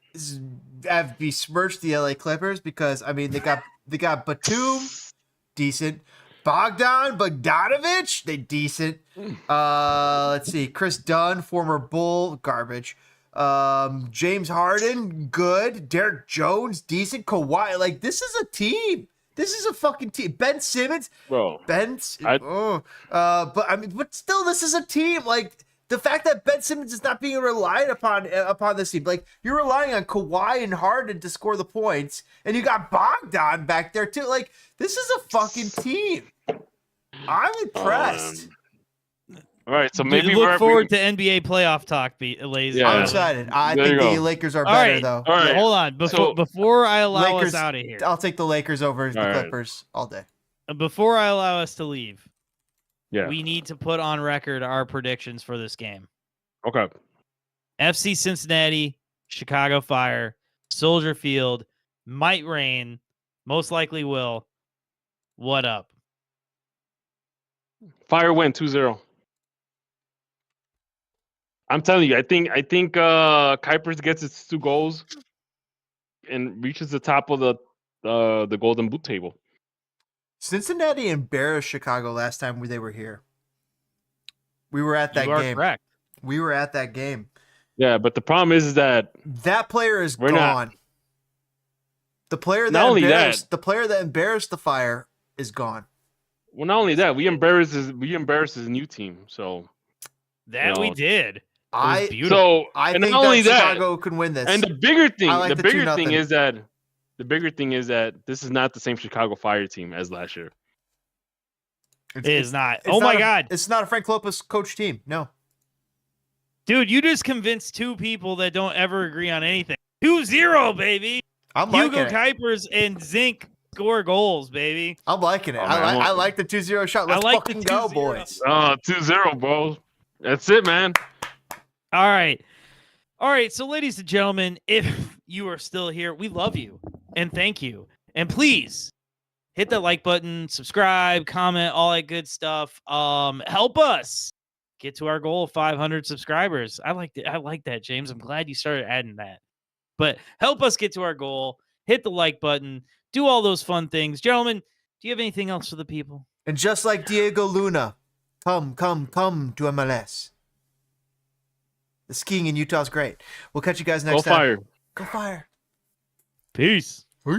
Speaker 2: have besmirched the LA Clippers because I mean they got Batum, decent. Bogdanovich, they decent. Let's see, Chris Dunn, former Bull, garbage. James Harden, good. Derek Jones, decent. Kawhi, like this is a team. This is a fucking team. Ben Simmons,
Speaker 3: Bro.
Speaker 2: but I mean, but still, this is a team. Like the fact that Ben Simmons is not being relied upon this team, like you're relying on Kawhi and Harden to score the points, and you got Bogdan back there too. Like this is a fucking team. I'm impressed.
Speaker 3: All right, so maybe
Speaker 1: look forward to NBA playoff talk, ladies.
Speaker 3: Yeah.
Speaker 2: I'm excited. I
Speaker 3: There
Speaker 2: think
Speaker 3: you
Speaker 2: the
Speaker 3: go.
Speaker 2: Lakers are
Speaker 1: All
Speaker 2: better
Speaker 1: right.
Speaker 2: though.
Speaker 3: All right.
Speaker 1: Hold on. Before I allow
Speaker 2: Lakers
Speaker 1: us out of here,
Speaker 2: I'll take the Lakers over the
Speaker 3: All right.
Speaker 2: Clippers all day.
Speaker 1: before I allow us to leave,
Speaker 3: Yeah.
Speaker 1: we need to put on record our predictions for this game.
Speaker 3: Okay.
Speaker 1: FC Cincinnati, Chicago Fire, Soldier Field, might rain, most likely will. What up?
Speaker 3: Fire win 2-0. I'm telling you, I think Kuipers gets its 2 goals and reaches the top of the Golden Boot table.
Speaker 2: Cincinnati embarrassed Chicago last time they were here. We were at that
Speaker 1: You are
Speaker 2: game.
Speaker 1: correct.
Speaker 2: We were at that game.
Speaker 3: Yeah, but the problem is that
Speaker 2: That player is
Speaker 3: We're
Speaker 2: gone.
Speaker 3: not-
Speaker 2: The player
Speaker 3: Not only
Speaker 2: the player that embarrassed the Fire is gone.
Speaker 3: well, not only that, we embarrassed his new team. So
Speaker 1: That
Speaker 3: You
Speaker 1: we
Speaker 3: know,
Speaker 1: did. It was beautiful.
Speaker 3: so
Speaker 2: I
Speaker 3: and
Speaker 2: think
Speaker 3: not only
Speaker 2: that
Speaker 3: that,
Speaker 2: Chicago can win this.
Speaker 3: and the bigger thing,
Speaker 2: I like
Speaker 3: the
Speaker 2: the
Speaker 3: bigger
Speaker 2: 2-0.
Speaker 3: thing is that this is not the same Chicago Fire team as last year.
Speaker 1: It is not.
Speaker 2: it's
Speaker 1: Oh my
Speaker 2: not
Speaker 1: God.
Speaker 2: It's not a Frank Lopez coach team. No.
Speaker 1: Dude, you just convinced 2 people that don't ever agree on anything. 2-0, baby.
Speaker 2: I'm
Speaker 1: Hugo
Speaker 2: liking it.
Speaker 1: Kuipers and Zink score goals, baby.
Speaker 2: I'm liking it.
Speaker 3: Oh, man,
Speaker 2: I like the 2-0 shot. Let's
Speaker 1: like the
Speaker 2: fucking go,
Speaker 1: 2-0.
Speaker 2: boys.
Speaker 3: 2-0, bro. That's it, man.
Speaker 1: All right. All right. So, ladies and gentlemen, if you are still here, we love you and thank you. And please hit that like button, subscribe, comment, all that good stuff. Help us get to our goal of 500 subscribers. I like that, James. I'm glad you started adding that. But help us get to our goal. Hit the like button. Do all those fun things. Gentlemen, do you have anything else for the people?
Speaker 2: And just like Diego Luna, come to MLS. The skiing in Utah is great. We'll catch you guys next
Speaker 3: Go
Speaker 2: time.
Speaker 3: Fire.
Speaker 2: Go Fire.
Speaker 1: Peace.
Speaker 2: Hey.